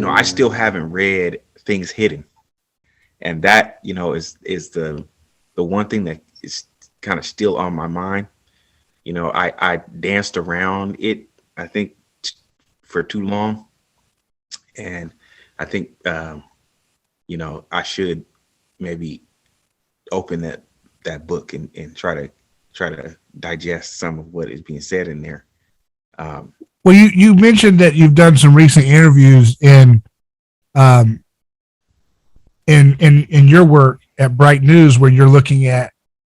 I still haven't read Things Hidden, and that is the one thing that is kind of still on my mind. I danced around it, I think, for too long, and I think I should maybe open that book and try to digest some of what is being said in there. Well, you mentioned that you've done some recent interviews um, in your work at Bright News, where you're looking at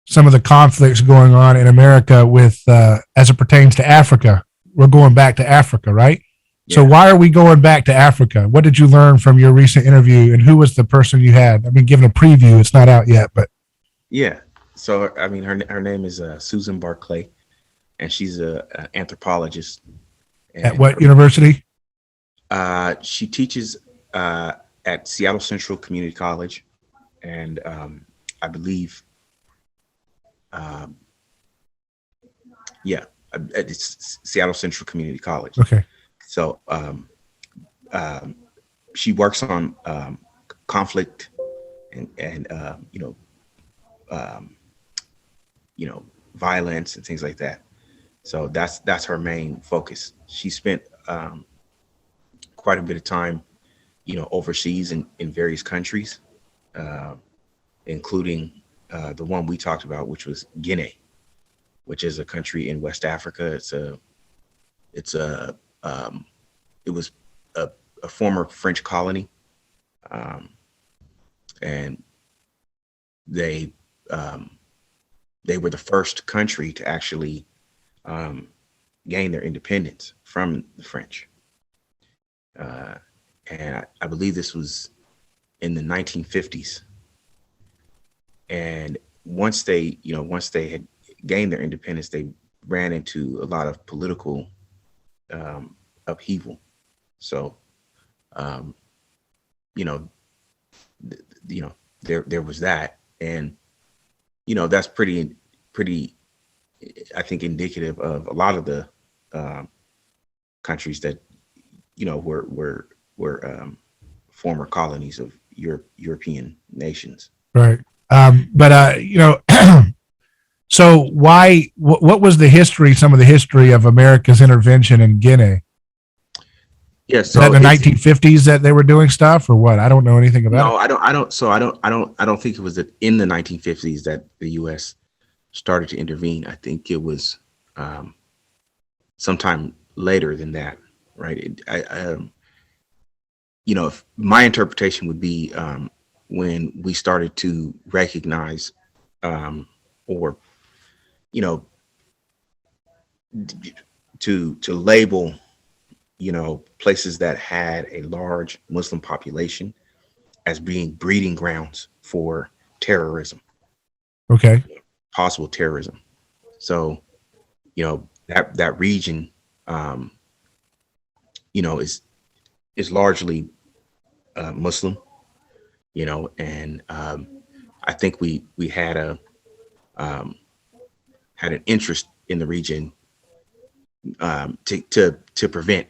some of the conflicts going on in America with as it pertains to Africa. We're going back to Africa, right? Yeah. So why are we going back to Africa? What did you learn from your recent interview, and who was the person you had? I mean, given a preview, it's not out yet, but yeah. So I mean, her name is Susan Barclay, and she's a anthropologist. At what university? She teaches at Seattle Central Community College, and I believe, it's Seattle Central Community College. Okay. So she works on conflict and violence and things like that. So that's her main focus. She spent quite a bit of time, overseas in various countries, including the one we talked about, which was Guinea, which is a country in West Africa. It was a former French colony, and they were the first country to actually gain their independence from the French. And I believe this was in the 1950s. And once they had gained their independence, they ran into a lot of political upheaval. So, there was that, and that's pretty, I think, indicative of a lot of the countries that were former colonies of European nations. Right. So why? What was the history? Some of the history of America's intervention in Guinea. Yeah, so is that the 1950s that they were doing stuff, or what? I don't know anything about. No, I don't. So I don't think it was in the 1950s that the U.S. started to intervene. I think it was sometime later than that, right? If my interpretation would be when we started to recognize or to label places that had a large Muslim population as being breeding grounds for terrorism. Okay. Possible terrorism. So that region is largely Muslim, and I think we had an interest in the region to prevent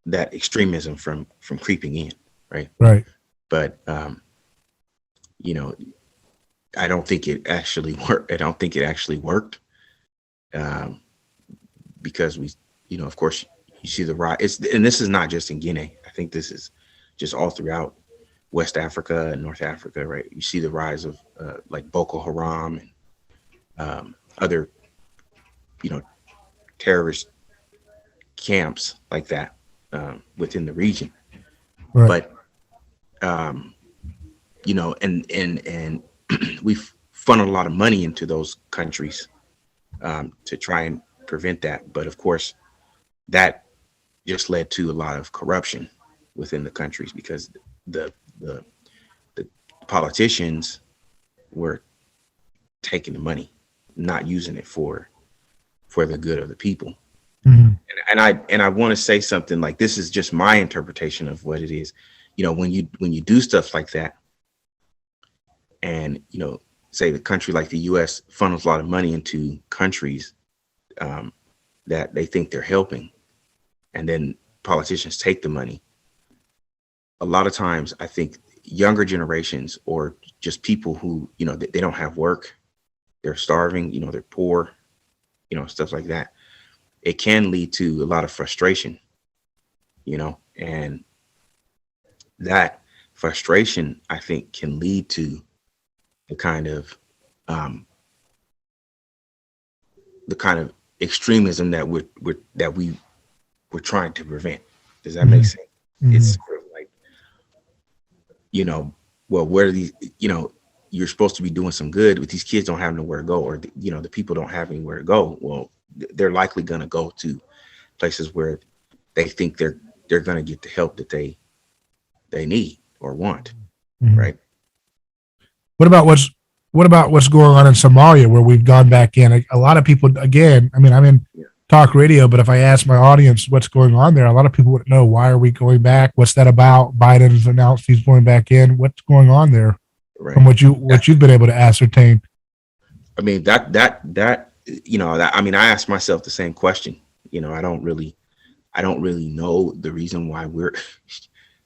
that extremism from creeping in, right? Right. But I don't think it actually worked. Because we, of course, you see the rise. And this is not just in Guinea. I think this is just all throughout West Africa and North Africa, right? You see the rise of like Boko Haram and other, terrorist camps like that within the region. Right. But and we've funneled a lot of money into those countries to try and prevent that. But of course, that just led to a lot of corruption within the countries because the politicians were taking the money, not using it for the good of the people. Mm-hmm. And I want to say something like, this is just my interpretation of what it is. When you do stuff like that, and say the country like the U.S. funnels a lot of money into countries that they think they're helping, and then politicians take the money. a lot of times I think younger generations or just people who, they don't have work, they're starving, they're poor, stuff like that. It can lead to a lot of frustration, and that frustration, I think, can lead to the kind of um, extremism that we're trying to prevent. Does that make sense? It's sort of like, well, where are these, you're supposed to be doing some good, but these kids don't have nowhere to go, or the people don't have anywhere to go. Well, they're likely going to go to places where they think they're going to get the help that they need or want, right? What about what's going on in Somalia, where we've gone back in? A lot of people, again, I mean, I'm in talk radio, but if I ask my audience what's going on there, a lot of people wouldn't know. Why are we going back? What's that about? Biden's announced he's going back in. What's going on there? Right. From what you've been able to ascertain? I mean, I ask myself the same question. I don't really know the reason why we're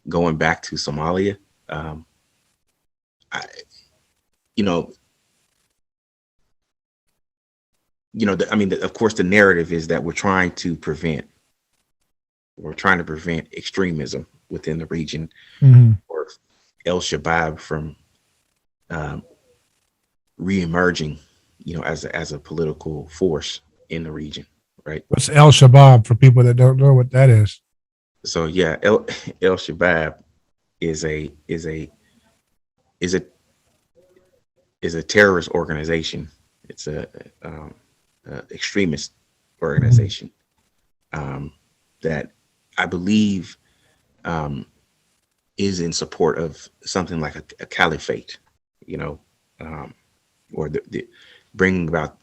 going back to Somalia. Of course, the narrative is that we're trying to prevent extremism within the region, or El Shabaab from reemerging, as a political force in the region, right? What's El Shabaab for people that don't know what that is? So yeah, El Shabaab is a terrorist organization. It's a extremist organization that I believe is in support of something like a caliphate, or the bringing about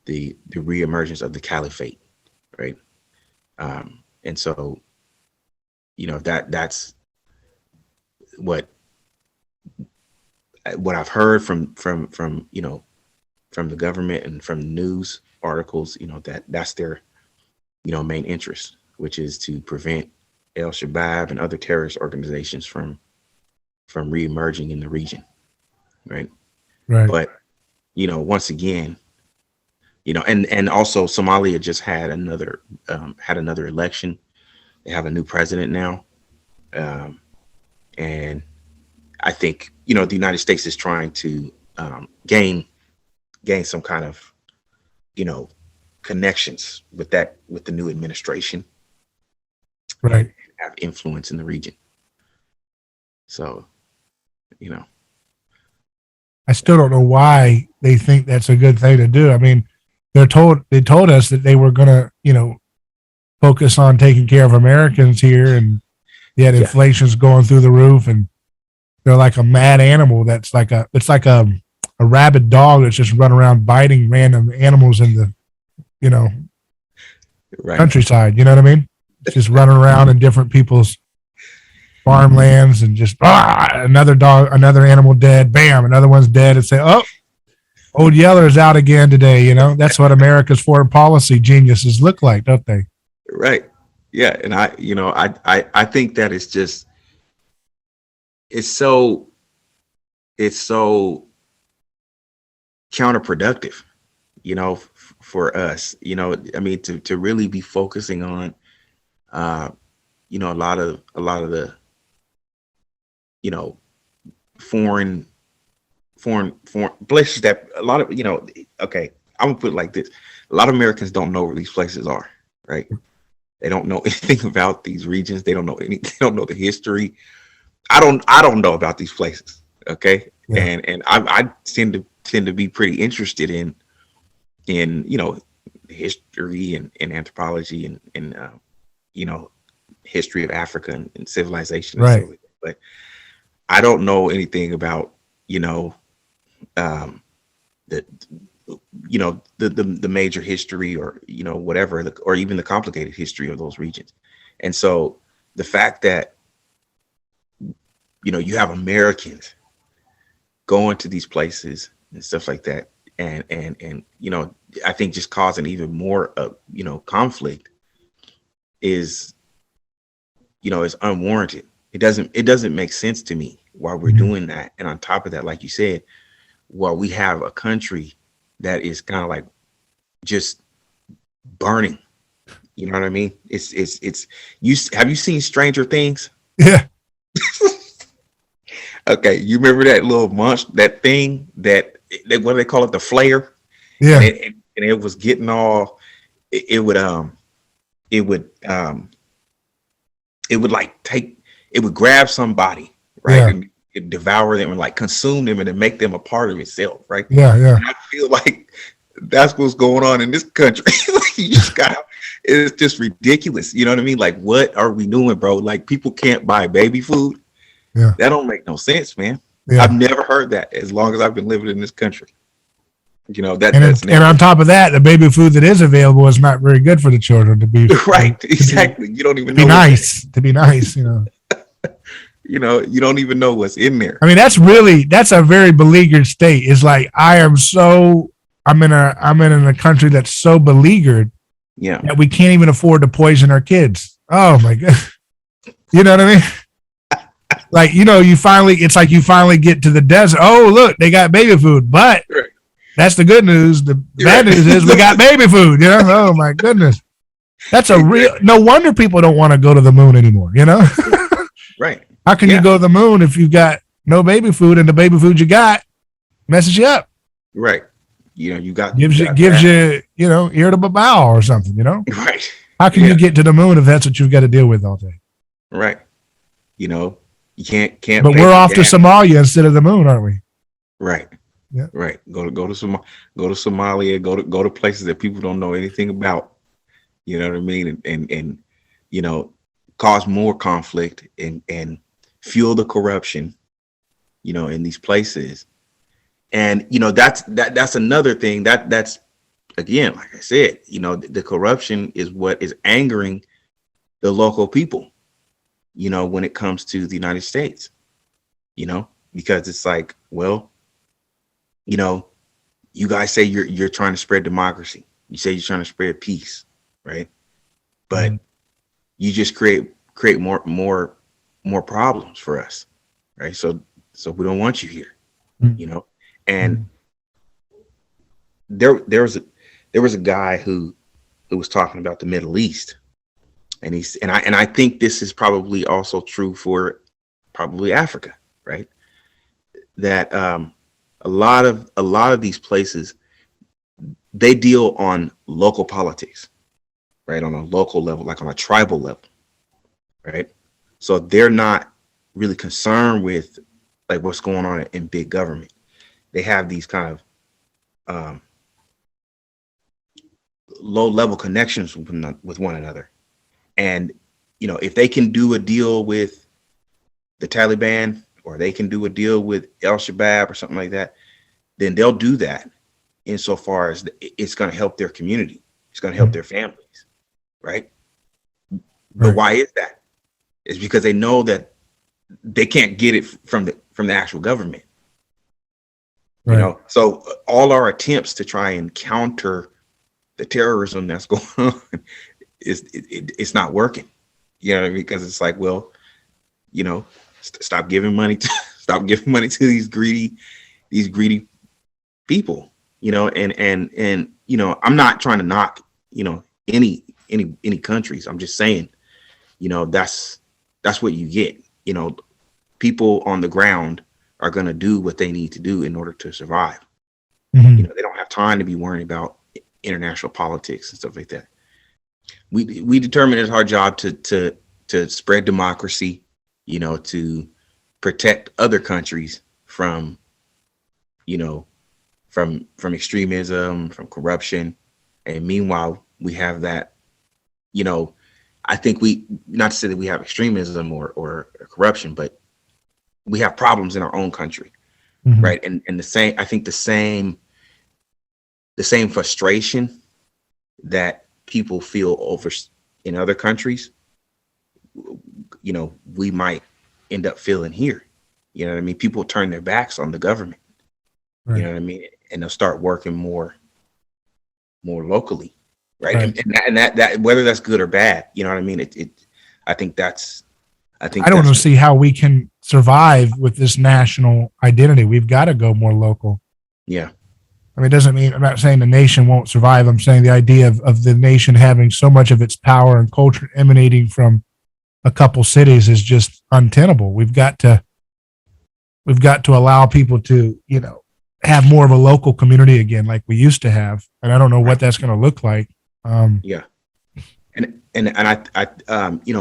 the reemergence of the caliphate, right? And so, that's what I've heard from the government and from news articles, that's their, main interest, which is to prevent El Shabaab and other terrorist organizations from reemerging in the region, right? Right. But once again, and also Somalia just had another election. They have a new president now, and I think the United States is trying to gain some kind of connections with the new administration, right? Have influence in the region. So, I still don't know why they think that's a good thing to do. I mean, they told us that they were going to, focus on taking care of Americans here, and yet inflation's going through the roof, and they're like a mad animal. It's like a rabid dog that's just running around biting random animals in the, countryside. You know what I mean? It's just running around in different people's farmlands and just another dog, another animal dead. Bam, another one's dead. And say, oh, Old Yeller's out again today. That's what America's foreign policy geniuses look like, don't they? Right. Yeah, and I think that it's so counterproductive, for us, to really be focusing on, a lot of the, foreign places that a lot of, okay, I'm gonna put it like this. A lot of Americans don't know where these places are, right? They don't know anything about these regions. They don't know they don't know the history. I don't know about these places. Okay. Yeah. And I tend to be pretty interested in history and anthropology and history of Africa and civilization. Right. And so, but I don't know anything about, the major history or, whatever, or even the complicated history of those regions. And so the fact that, you have Americans going to these places and stuff like that. And I think just causing even more, conflict is unwarranted. it doesn't make sense to me why we're Mhm. doing that. And on top of that, like you said, while we have a country that is kind of like just burning, you know what I mean? It's have you seen Stranger Things? Yeah. Okay, you remember that little monster, that thing that what do they call it, the flare, and Yeah. it was getting all it would it would it would like take it would grab somebody, right, Yeah. and it devour them and like consume them and then make them a part of itself, right? Yeah. Yeah. And I feel like that's what's going on in this country. Like, you just got it's just ridiculous. You know what I mean? Like, what are we doing, bro? Like, people can't buy baby food. Yeah. That don't make no sense, man. I've Yeah. never heard that as long as I've been living in this country. You know, that's And never on top of that, the baby food that is available is not very good for the children to be right. Exactly. You don't to even be know nice. To be nice, you know. you don't even know what's in there. I mean, that's a very beleaguered state. It's like I'm in a country that's so beleaguered Yeah. that we can't even afford to poison our kids. Oh my god. You know what I mean? Like, you know, it's like you finally get to the desert. Oh, look, they got baby food. But Right. that's the good news. The bad Right. news is we got baby food, you know? Oh my goodness. That's a real no wonder people don't want to go to the moon anymore, you know? Right. How can you go to the moon if you've got no baby food and the baby food you got messes you up? Right. You know, Gives you, you know, irritable bowel or something, you know? right. How can you get to the moon if that's what you've got to deal with all day? Right. You know, you can't But pay we're for off to gas. Somalia instead of the moon, aren't we? Right. Yeah. Right. Go to Somalia, go to places that people don't know anything about. You know what I mean? And you know, cause more conflict and fuel the corruption, you know, in these places. And you know, that's another thing that's again, like I said, you know, the corruption is what is angering the local people, you know, when it comes to the United States, you know, because it's like, well, you know, you guys say you're trying to spread democracy. You say you're trying to spread peace, right? But you just create more problems for us, right? So we don't want you here, you know. And there was a guy who was talking about the Middle East, and I think this is probably also true for probably Africa, right? That a lot of these places, they deal on local politics, right? On a local level, like on a tribal level, right? So they're not really concerned with like what's going on in big government. They have these kind of low level connections with one another. And, you know, if they can do a deal with the Taliban or they can do a deal with Al Shabaab or something like that, then they'll do that insofar as it's going to help their community. It's going to help their families, right? But why is that? It's because they know that they can't get it from the actual government. You know, so all our attempts to try and counter the terrorism that's going on it's not working. You know what I mean? Because it's like, well, you know, stop giving money to these greedy people. You know, and you know, I'm not trying to knock, you know, any countries. I'm just saying, you know, that's what you get. You know, people on the ground are going to do what they need to do in order to survive. You know, they don't have time to be worrying about international politics and stuff like that. We determine it's our job to spread democracy, you know, to protect other countries from, you know, from extremism, from corruption. And meanwhile, we have that, you know, I think not to say that we have extremism or corruption, but we have problems in our own country, right? And I think the same frustration that people feel over in other countries, you know, we might end up feeling here. You know what I mean? People turn their backs on the government. You know what I mean? And they'll start working more locally, right? And that whether that's good or bad, you know what I mean? I think that's I think I don't that's see how we can survive with this national identity. We've got to go more local. yeah. I mean, it doesn't mean, I'm not saying the nation won't survive. I'm saying the idea of the nation having so much of its power and culture emanating from a couple cities is just untenable. We've got to allow people to, have more of a local community again, like we used to have. And I don't know what that's going to look like. Yeah. And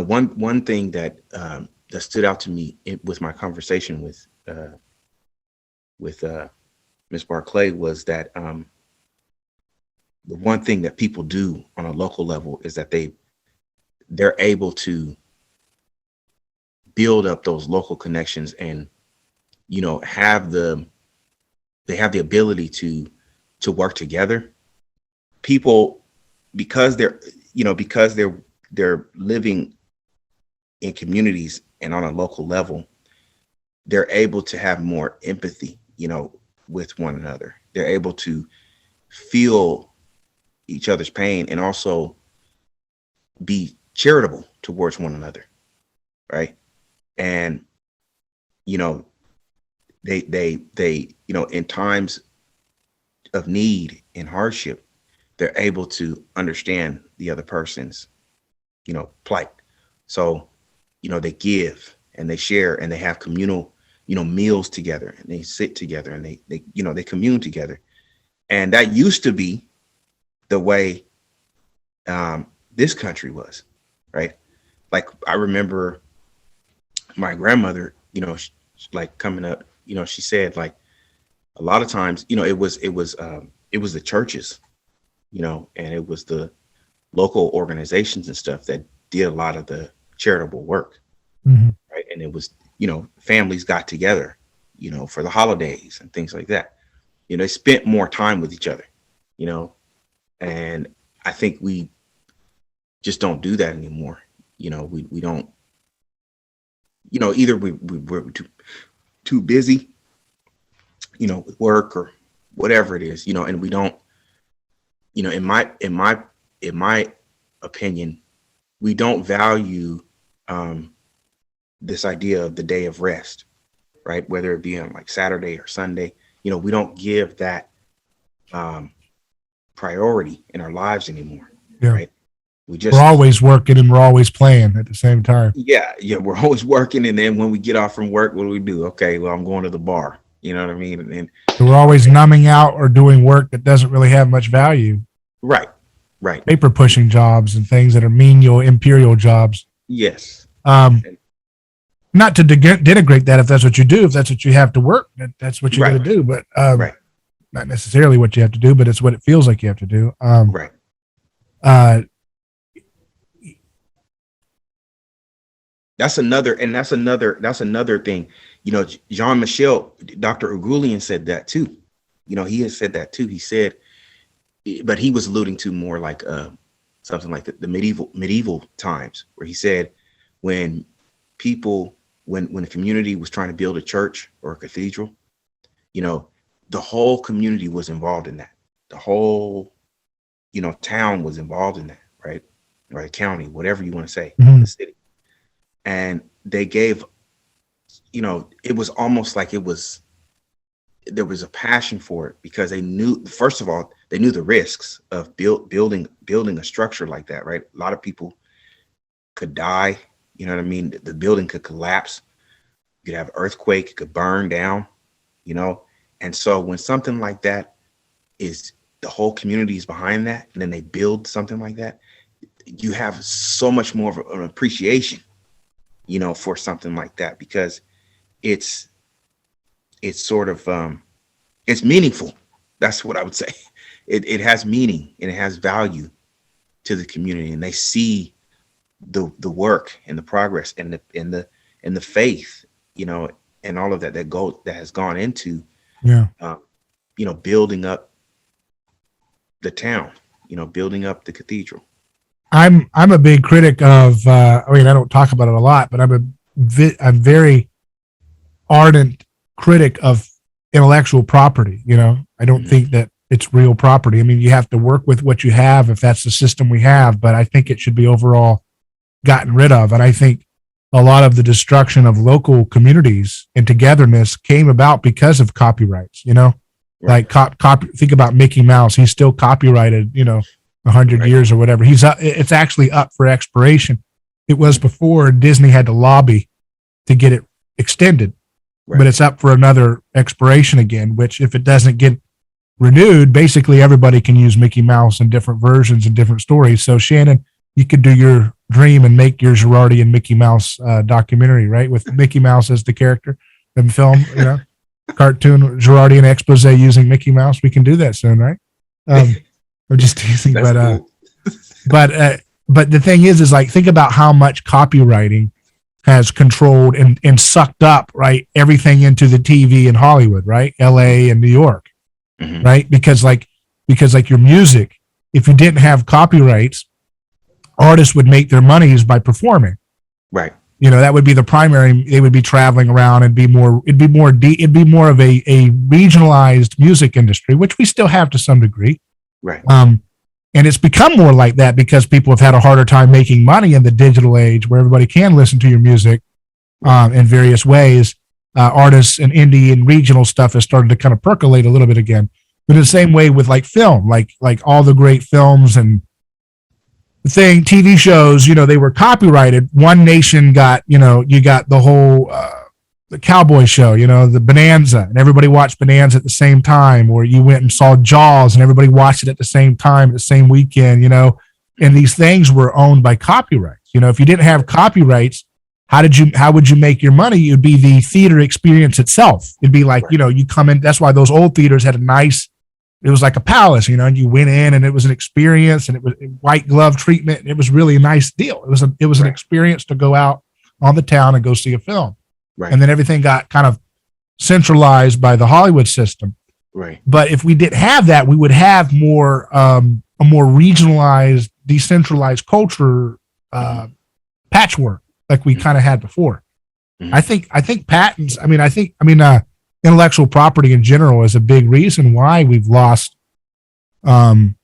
one thing that that stood out to me with my conversation with Ms. Barclay was that the one thing that people do on a local level is that they're able to build up those local connections and have the ability to work together. People, because they're living in communities and on a local level, they're able to have more empathy, with one another. They're able to feel each other's pain and also be charitable towards one another. Right. And, they in times of need and hardship, they're able to understand the other person's, plight. So, they give and they share and they have communal, meals together, and they sit together and they commune together. And that used to be the way this country was, right? Like I remember my grandmother, like coming up, she said like a lot of times, it was the churches, and it was the local organizations and stuff that did a lot of the charitable work. Mm-hmm. Right. And it was, families got together, for the holidays and things like that. They spent more time with each other, and I think we just don't do that anymore. We don't, either we're too busy, with work or whatever it is, and we don't, in my opinion, we don't value this idea of the day of rest, right? Whether it be on like Saturday or Sunday, we don't give that priority in our lives anymore. Yeah. Right. We're always working and we're always playing at the same time. Yeah. We're always working. And then when we get off from work, what do? Okay, well, I'm going to the bar. You know what I mean? And so we're always numbing out or doing work that doesn't really have much value. Right. Paper pushing jobs and things that are menial, imperial jobs. Yes. Not to denigrate that if that's what you do, if that's what you have to work, that's what you got to do. But not necessarily what you have to do, but it's what it feels like you have to do. Right. That's another thing. Jean-Michel, Dr. Ugulian said that too. He has said that too. He said, but he was alluding to more like something like the medieval times, where he said when the community was trying to build a church or a cathedral, the whole community was involved in that. The whole, town was involved in that, right? Or the county, whatever you want to say, mm-hmm. the city. And they gave, it was almost like there was a passion for it because they knew, first of all, they knew the risks of building a structure like that, right? A lot of people could die. You know what I mean? The building could collapse. You could have earthquake, it could burn down, And so when something like that is, the whole community is behind that, and then they build something like that, you have so much more of an appreciation, for something like that, because it's sort of, it's meaningful. That's what I would say. It has meaning and it has value to the community, and they see the work and the progress and the faith, and all of that that has gone into, building up the town, building up the cathedral. I'm a big critic of, I don't talk about it a lot, but I'm very ardent critic of intellectual property. I don't think that it's real property. You have to work with what you have if that's the system we have, but I think it should be overall gotten rid of. And I think a lot of the destruction of local communities and togetherness came about because of copyrights, Right. like think about Mickey Mouse. He's still copyrighted, 100 Right. years or whatever. It's actually up for expiration. It was before Disney had to lobby to get it extended, Right. but it's up for another expiration again, which if it doesn't get renewed, basically everybody can use Mickey Mouse in different versions and different stories. So Shannon, you could do your dream and make your Girardi and Mickey Mouse documentary, right? With Mickey Mouse as the character in the film, cartoon Girardi and expose using Mickey Mouse. We can do that soon, right? I'm just teasing, That's cool. but the thing is like, think about how much copywriting has controlled and sucked up, right, everything into the TV in Hollywood, right, LA and New York, right? Because your music, if you didn't have copyrights, artists would make their monies by performing. Right. That would be the primary. They would be traveling around and it'd be more of a regionalized music industry, which we still have to some degree. Right. And it's become more like that because people have had a harder time making money in the digital age where everybody can listen to your music in various ways. Artists and indie and regional stuff has started to kind of percolate a little bit again. But in the same way with like film, like all the great films and TV shows, they were copyrighted. One Nation got, you got the whole the cowboy show, the Bonanza, and everybody watched Bonanza at the same time, or you went and saw Jaws and everybody watched it at the same time, at the same weekend, and these things were owned by copyrights. If you didn't have copyrights, how would you make your money? It would be the theater experience itself. It'd be like, you come in, that's why those old theaters had it was like a palace, and you went in and it was an experience and it was white glove treatment. And it was really a nice deal. It was an experience to go out on the town and go see a film. Right. And then everything got kind of centralized by the Hollywood system. Right. But if we didn't have that, we would have a more regionalized, decentralized culture patchwork like we kind of had before. I think patents. Intellectual property in general is a big reason why we've lost, our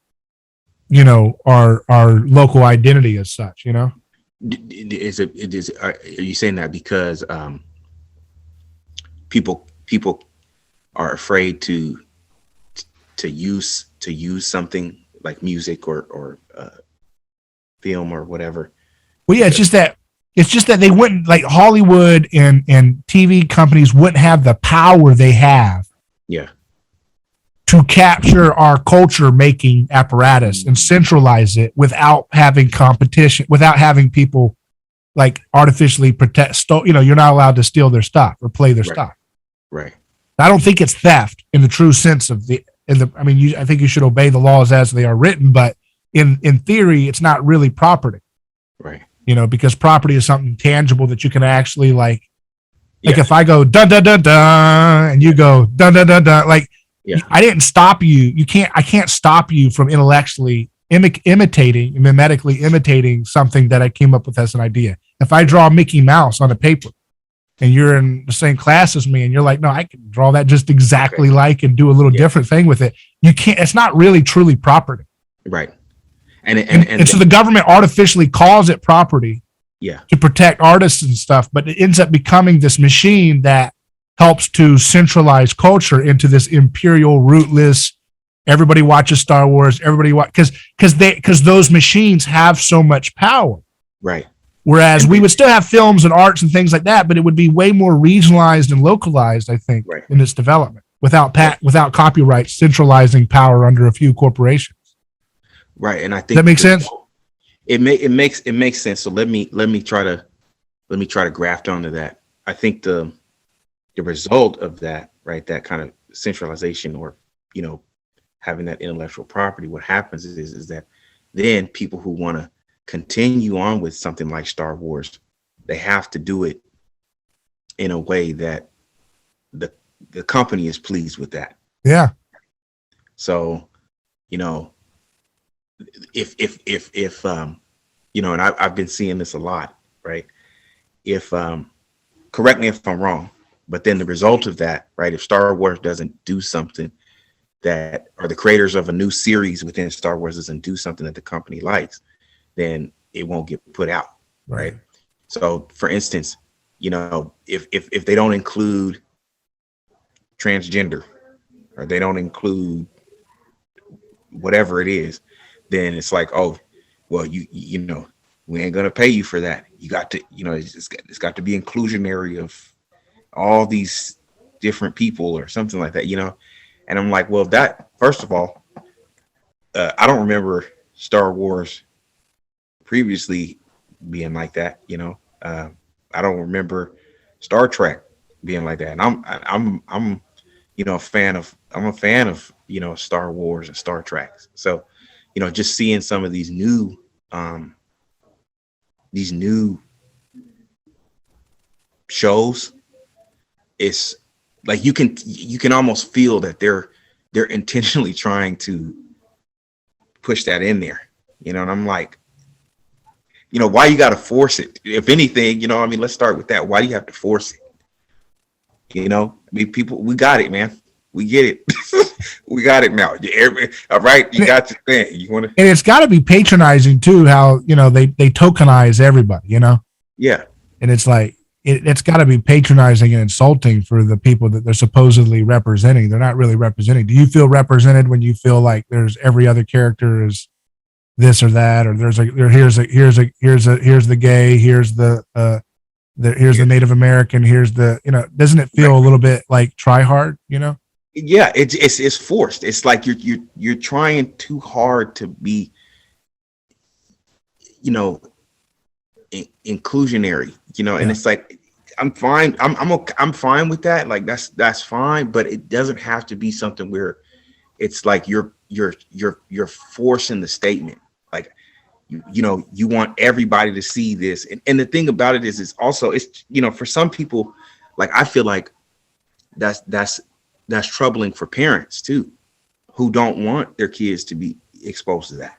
local identity as such. Are you saying that because people are afraid to use something like music or film or whatever? Well, yeah, it's just that they wouldn't, like Hollywood and TV companies wouldn't have the power they have. Yeah. To capture our culture making apparatus and centralize it without having competition, without having people like artificially you're not allowed to steal their stuff or play their stuff. Right. I don't think it's theft in the true sense of I think you should obey the laws as they are written, but in theory, it's not really property. Right. Because property is something tangible that you can actually like if I go dun dun dun dun and you go dun dun dun dun, I didn't stop you. I can't stop you from intellectually mimetically imitating something that I came up with as an idea. If I draw Mickey Mouse on a paper and you're in the same class as me and you're like, no, I can draw that just exactly like and do a little different thing with it. You can't, it's not really truly property. Right. And so the government artificially calls it property to protect artists and stuff, but it ends up becoming this machine that helps to centralize culture into this imperial, rootless, everybody watches Star Wars, because those machines have so much power. Right. Whereas we would still have films and arts and things like that, but it would be way more regionalized and localized, I think, in its development without copyright centralizing power under a few corporations. Right, and I think that makes sense. It makes sense. So let me try to graft onto that. I think the result of that, right, that kind of centralization or having that intellectual property, what happens is that then people who want to continue on with something like Star Wars, they have to do it in a way that the company is pleased with that. Yeah. So, if and I've been seeing this a lot, right? If correct me if I'm wrong, but then the result of that, right? If Star Wars doesn't do something that, or the creators of a new series within Star Wars doesn't do something that the company likes, then it won't get put out, right? So, for instance, if they don't include transgender, or they don't include whatever it is, then it's like, oh, well, we ain't gonna pay you for that. You got to, it's got to be inclusionary of all these different people or something like that, And I'm like, well, that, first of all, I don't remember Star Wars previously being like that, I don't remember Star Trek being like that. And I'm a fan of Star Wars and Star Trek. So, just seeing some of these new shows, it's like you can almost feel that they're intentionally trying to push that in there, and I'm like, why you got to force it? If anything, let's start with that. Why do you have to force it? People, we got it, man. We get it. We got it now. All right, you got your thing. You want to, and it's got to be patronizing too. How they tokenize everybody, Yeah, and it's like it's got to be patronizing and insulting for the people that they're supposedly representing. They're not really representing. Do you feel represented when you feel like there's every other character is this or that, or here's the gay, here's the Native American, here's the doesn't it feel a little bit like try hard, Yeah, it's forced. It's like you're trying too hard to be, inclusionary, and it's like, I'm fine. I'm fine with that. Like that's fine, but it doesn't have to be something where it's like you're forcing the statement. Like, you want everybody to see this. And the thing about it is, it's also, for some people, like, I feel like that's troubling for parents too, who don't want their kids to be exposed to that.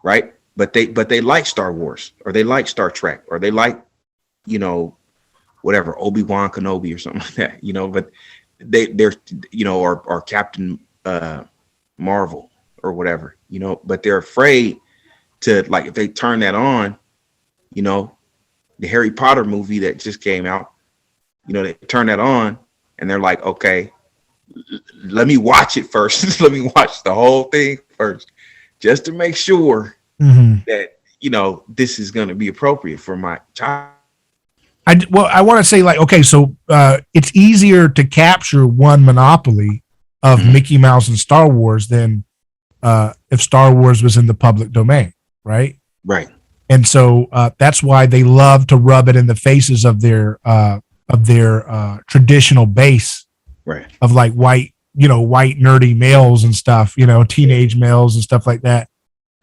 Right. But they like Star Wars, or they like Star Trek, or they like, whatever, Obi-Wan Kenobi or something like that, but they're, or Captain Marvel or whatever, but they're afraid to, like, if they turn that on, the Harry Potter movie that just came out, they turn that on and they're like, okay, let me watch it first. Let me watch the whole thing first, just to make sure that, this is going to be appropriate for my child. I want to say, like, okay, so it's easier to capture one monopoly of Mickey Mouse and Star Wars than if Star Wars was in the public domain, right? Right. And so that's why they love to rub it in the faces of their traditional base, right? Of like white nerdy males and stuff, teenage males and stuff like that.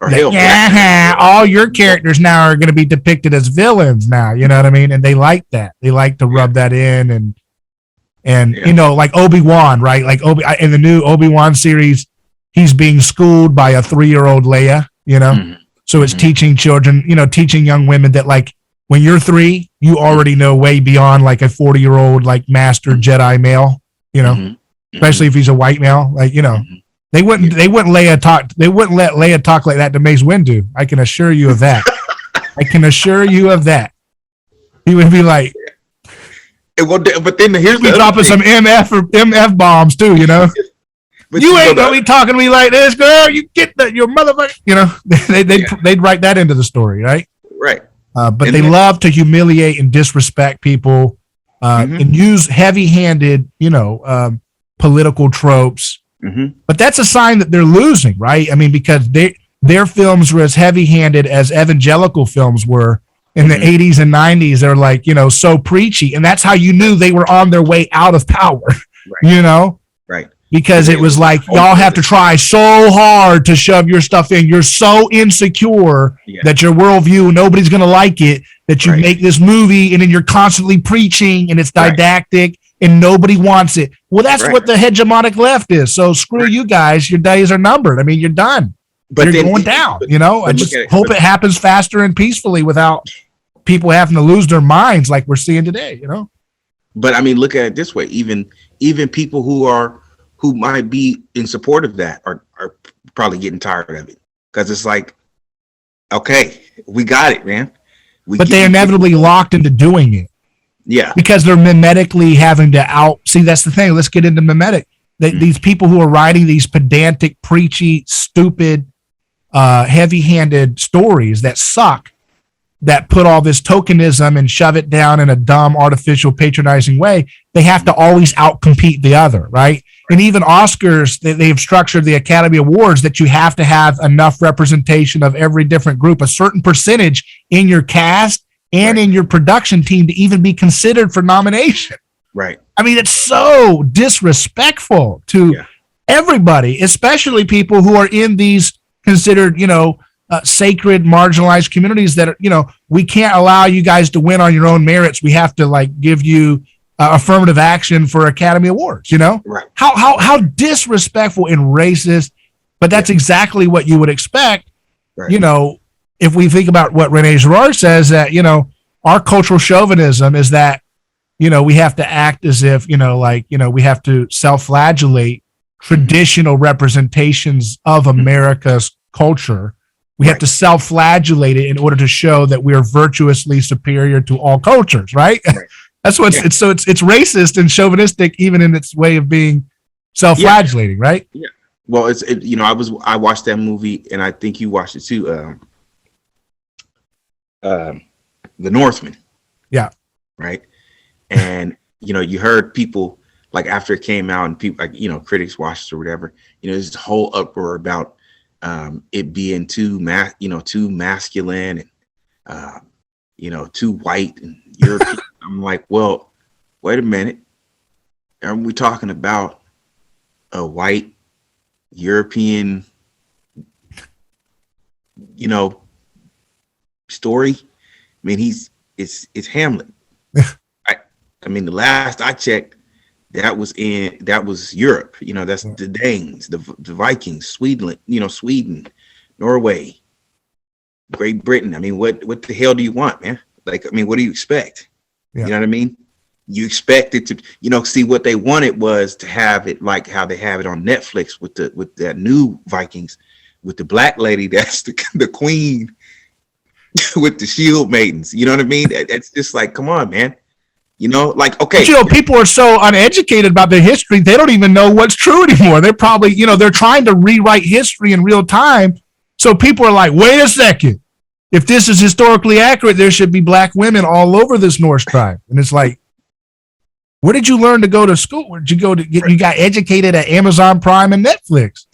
Or like, all your characters now are going to be depicted as villains now, you know what I mean? And they like that. They like to rub that in, and like Obi-Wan, right? Like in the new Obi-Wan series, he's being schooled by a 3-year-old Leia, So it's teaching children, teaching young women that, like, when you're 3, you already know way beyond like a 40-year-old like master Jedi male, especially if he's a white male, like, They wouldn't let Leia talk like that to Mace Windu. I can assure you of that. He would be like, but then here's the dropping some MF bombs too, But you ain't gonna be talking to me like this, girl. You get your motherfucker. They'd write that into the story, right? Right. But they love to humiliate and disrespect people, and use heavy-handed, political tropes. But that's a sign that they're losing, right? I mean, because their films were as heavy-handed as evangelical films were in the 80s and 90s. They're like, so preachy. And that's how you knew they were on their way out of power, right. Right. Because it was like, y'all have to try so hard to shove your stuff in. You're so insecure that your worldview, nobody's going to like it, that you make this movie and then you're constantly preaching and it's didactic. And nobody wants it. Well, that's what the hegemonic left is. So screw you guys. Your days are numbered. I mean, you're done. You're going down. I just hope it happens faster and peacefully without people having to lose their minds like we're seeing today. But I mean, look at it this way. Even people who might be in support of that are probably getting tired of it, because it's like, okay, we got it, man. but they're inevitably locked into doing it. Yeah. Because they're mimetically having to see, that's the thing. Let's get into mimetic. These people who are writing these pedantic, preachy, stupid, heavy-handed stories that suck, that put all this tokenism and shove it down in a dumb, artificial, patronizing way, they have to always outcompete the other, right? And even Oscars, they've structured the Academy Awards that you have to have enough representation of every different group, a certain percentage in your cast and in your production team to even be considered for nomination. Right. I mean, it's so disrespectful to everybody, especially people who are in these considered, sacred, marginalized communities that are, we can't allow you guys to win on your own merits. We have to give you affirmative action for Academy Awards, Right. How disrespectful and racist, but that's exactly what you would expect, if we think about what Rene Girard says, that, our cultural chauvinism is that, we have to act as if, we have to self-flagellate traditional representations of America's culture. We have to self-flagellate it in order to show that we are virtuously superior to all cultures, right? That's what it's racist and chauvinistic, even in its way of being self-flagellating, right? Yeah. Well, I watched that movie, and I think you watched it too. The Northman. Yeah. Right. And you heard people after it came out, and people critics watched it or whatever. There's this whole uproar about it being too masculine and too white and European. I'm like, well, wait a minute. Aren't we talking about a white European, story? I mean, it's Hamlet. I mean, the last I checked, that was Europe. That's the Danes, the Vikings, Sweden, Norway, Great Britain. I mean, what the hell do you want, man? What do you expect? Yeah. You know what I mean? You expect it to, see, what they wanted was to have it like how they have it on Netflix with that new Vikings, with the black lady that's the queen with the shield maidens. You know what I mean? It's just like, come on, man. Okay. But, people are so uneducated about their history, they don't even know what's true anymore. They're probably, they're trying to rewrite history in real time. So people are like, wait a second. If this is historically accurate, there should be black women all over this Norse tribe. And it's like, where did you learn to go to school? Where did you go to get? You got educated at Amazon Prime and Netflix.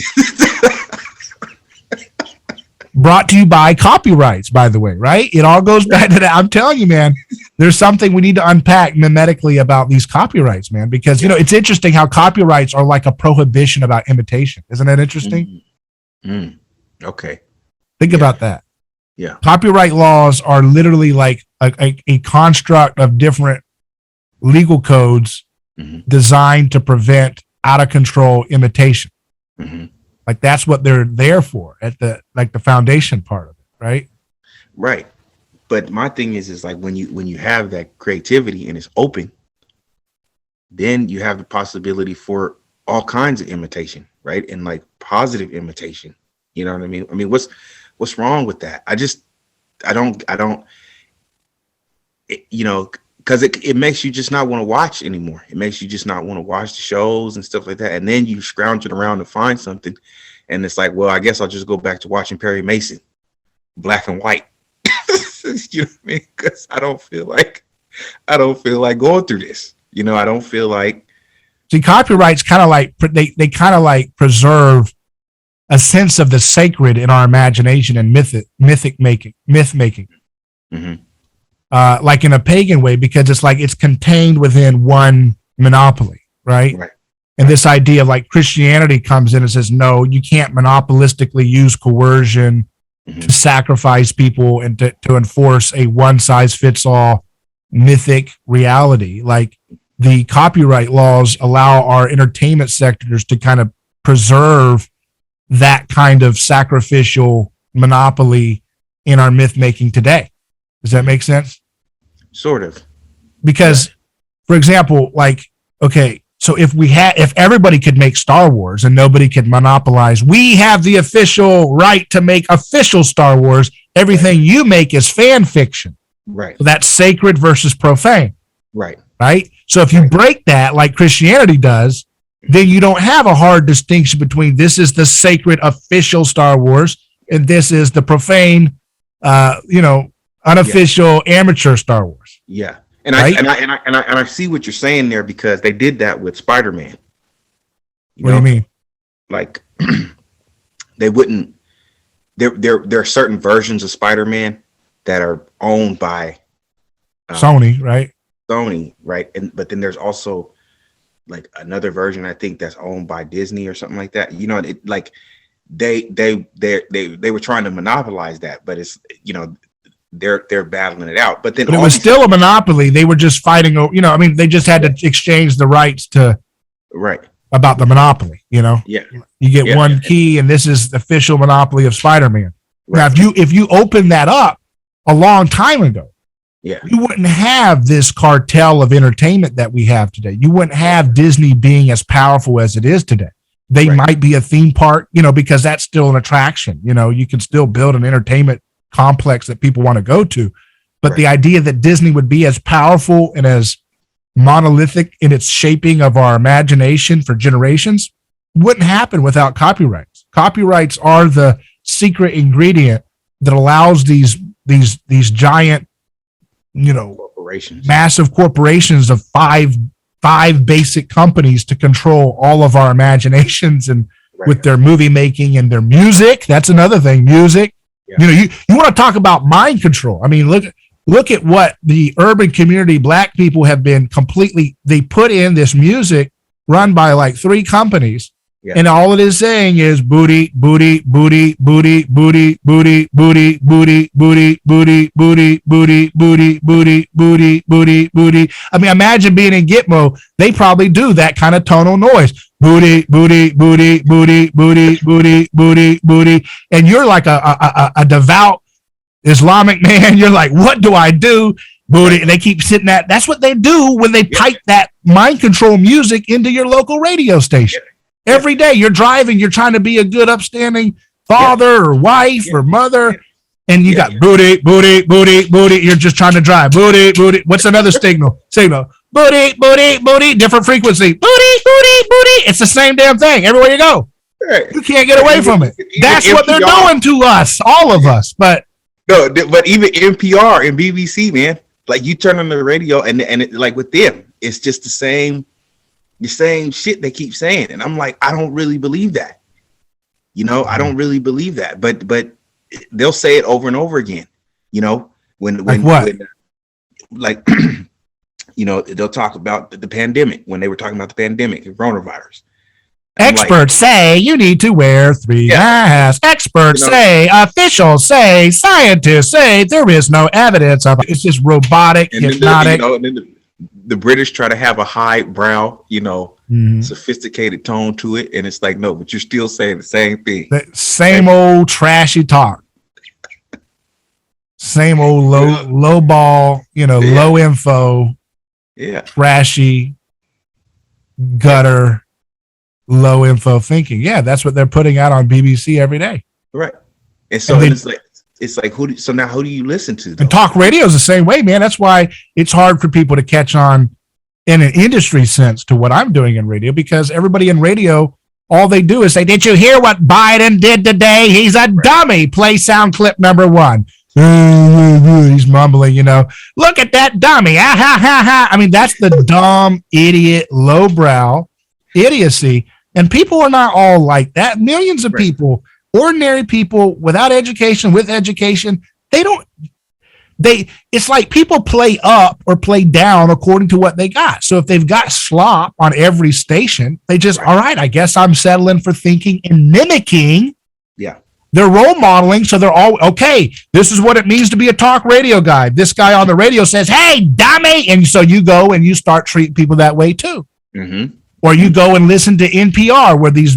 Brought to you by copyrights, by the way, right? It all goes back to that. I'm telling you, man, there's something we need to unpack mimetically about these copyrights, man, because, it's interesting how copyrights are like a prohibition about imitation. Isn't that interesting? Okay. Think about that. Yeah. Copyright laws are literally like a construct of different legal codes designed to prevent out of control imitation. Like that's what they're there for at the foundation part of it, right? Right. But my thing is like when you have that creativity and it's open, then you have the possibility for all kinds of imitation, right? And like positive imitation. You know what I mean? I mean, what's wrong with that? I don't, because it makes you just not want to watch anymore. It makes you just not want to watch the shows and stuff like that. And then you scrounging around to find something. And it's like, well, I guess I'll just go back to watching Perry Mason, black and white. You know what I mean? Because I don't feel like going through this. I don't feel like. See, copyrights kind of like they kind of like preserve a sense of the sacred in our imagination and myth making. Like in a pagan way, because it's like it's contained within one monopoly, right? And this idea of like Christianity comes in and says, no, you can't monopolistically use coercion to sacrifice people and to enforce a one size fits all mythic reality. Like the copyright laws allow our entertainment sectors to kind of preserve that kind of sacrificial monopoly in our myth making today. Does that make sense? Sort of. Because, for example, like, okay, so if everybody could make Star Wars and nobody could monopolize, we have the official right to make official Star Wars. Everything you make is fan fiction. Right. So that's sacred versus profane. Right. Right. So if you break that like Christianity does, then you don't have a hard distinction between this is the sacred official Star Wars and this is the profane, unofficial amateur Star Wars. Yeah. And right? I see what you're saying there, because they did that with Spider-Man. What do you mean? Like they wouldn't. There are certain versions of Spider-Man that are owned by Sony, right? Sony, right? But then there's also like another version, I think, that's owned by Disney or something like that. They were trying to monopolize that, but it's they're battling it out. But it was still a monopoly. They were just fighting. They just had to exchange the rights to about the monopoly. You get one key, and this is the official monopoly of Spider-Man. Right. Now, if you open that up a long time ago, you wouldn't have this cartel of entertainment that we have today. You wouldn't have Disney being as powerful as it is today. They might be a theme park, because that's still an attraction. You can still build an entertainment complex that people want to go to. But the idea that Disney would be as powerful and as monolithic in its shaping of our imagination for generations wouldn't happen without copyrights. Copyrights are the secret ingredient that allows these giant, corporations, massive corporations of five basic companies to control all of our imaginations and with their movie making and their music. That's another thing. Music. Yeah. You want to talk about mind control. I mean, look at what the urban community, black people have been they put in this music run by like 3 companies. Yeah. And all it is saying is booty, booty, booty, booty, booty, booty, booty, booty, booty, booty, booty, booty, booty, booty, booty, booty, booty. I mean, imagine being in Gitmo. They probably do that kind of tonal noise. Booty, booty, booty, booty, booty, booty, booty, booty. And you're like a devout Islamic man. You're like, what do I do? Booty. And they keep sitting at. That's what they do when they pipe that mind control music into your local radio station. Every day you're driving, you're trying to be a good, upstanding father or wife or mother, and you got booty, booty, booty, booty. You're just trying to drive. Booty, booty. What's another signal? Booty, booty, booty. Different frequency. Booty, booty, booty. It's the same damn thing everywhere you go. You can't get away from it. That's what they're doing to us, all of us. But even NPR and BBC, man, like you turn on the radio and it, like with them, it's just the same shit they keep saying. And I'm like, I don't really believe that. I don't really believe that. But they'll say it over and over again. When they'll talk about the pandemic, when they were talking about the pandemic, the coronavirus. Experts say you need to wear 3 masks. Experts say, officials say, scientists say there is no evidence of it. It's just robotic, hypnotic. And then the British try to have a high brow, sophisticated tone to it. And it's like, no, but you're still saying the same thing. The same old trashy talk. Same old low ball, low info, trashy, gutter, low info thinking. Yeah, that's what they're putting out on BBC every day. Right. And so it's like who do you listen to, though? And talk radio is the same way, man. That's why it's hard for people to catch on in an industry sense to what I'm doing in radio, because everybody in radio, all they do is say, did you hear what Biden did today? He's a dummy. Play sound clip number 1. He's mumbling, look at that dummy. Ah, ha, ha, ha. I mean, that's the dumb, idiot, lowbrow idiocy. And people are not all like that. Millions of people, ordinary people without education, with education, it's like people play up or play down according to what they got. So if they've got slop on every station, they just, all right, I guess I'm settling for thinking and mimicking. Yeah. They're role modeling. So they're all, okay, this is what it means to be a talk radio guy. This guy on the radio says, hey, dummy. And so you go and you start treating people that way too. Mm-hmm. Or you go and listen to NPR where these,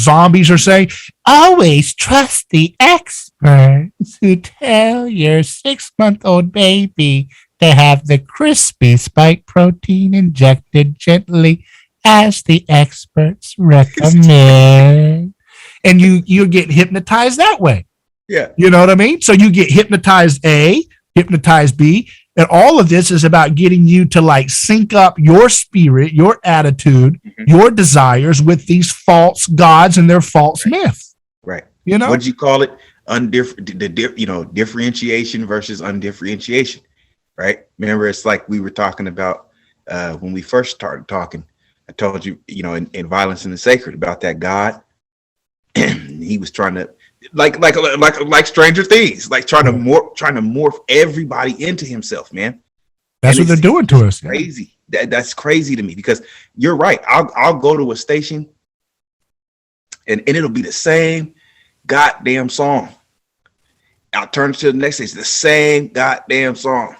zombies are saying, always trust the experts who tell your 6-month-old baby to have the crispy spike protein injected gently as the experts recommend. And you get hypnotized that way. Yeah. You know what I mean? So you get hypnotized, A, hypnotized be. And all of this is about getting you to like sync up your spirit, your attitude, your desires with these false gods and their false myths. Right. You know, what'd you call it? Differentiation versus undifferentiation. Right. Remember, it's like we were talking about when we first started talking. I told you, in Violence and the Sacred about that God. He was trying to like Stranger Things, like trying to morph everybody into himself, man. That's what they're doing to us. Crazy. That's crazy to me, because you're right. I'll go to a station and it'll be the same goddamn song. I'll turn to the next station, the same goddamn song.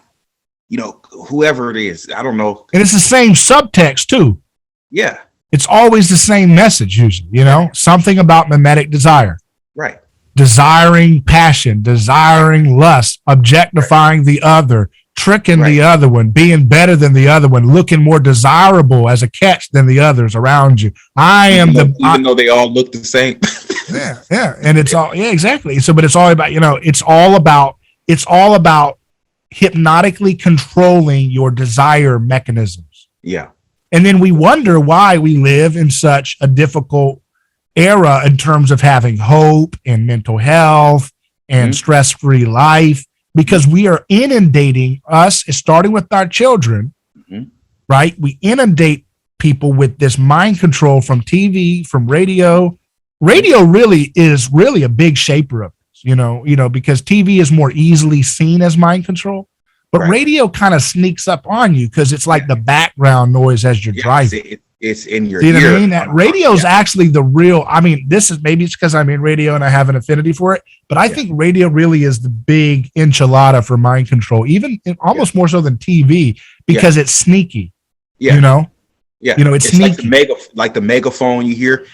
Whoever it is, I don't know. And it's the same subtext too. Yeah. It's always the same message usually, something about mimetic desire. Right. Desiring passion, desiring lust, objectifying the other, tricking the other one, being better than the other one, looking more desirable as a catch than the others around you. Even though they all look the same. Yeah. And it's all, exactly. So, but it's all about, it's all about hypnotically controlling your desire mechanisms. Yeah. And then we wonder why we live in such a difficult era in terms of having hope and mental health and stress-free life, because we are inundating us, starting with our children, right? We inundate people with this mind control from TV, from radio. Radio really is a big shaper of this, because TV is more easily seen as mind control. But radio kind of sneaks up on you because it's like the background noise as you're driving. It's in your ear. You know what I mean? That radio is actually the real. I mean, this is maybe it's because I'm in radio and I have an affinity for it. But I think radio really is the big enchilada for mind control, even almost more so than TV, because it's sneaky. Yeah. It's sneaky. Like the megaphone you hear,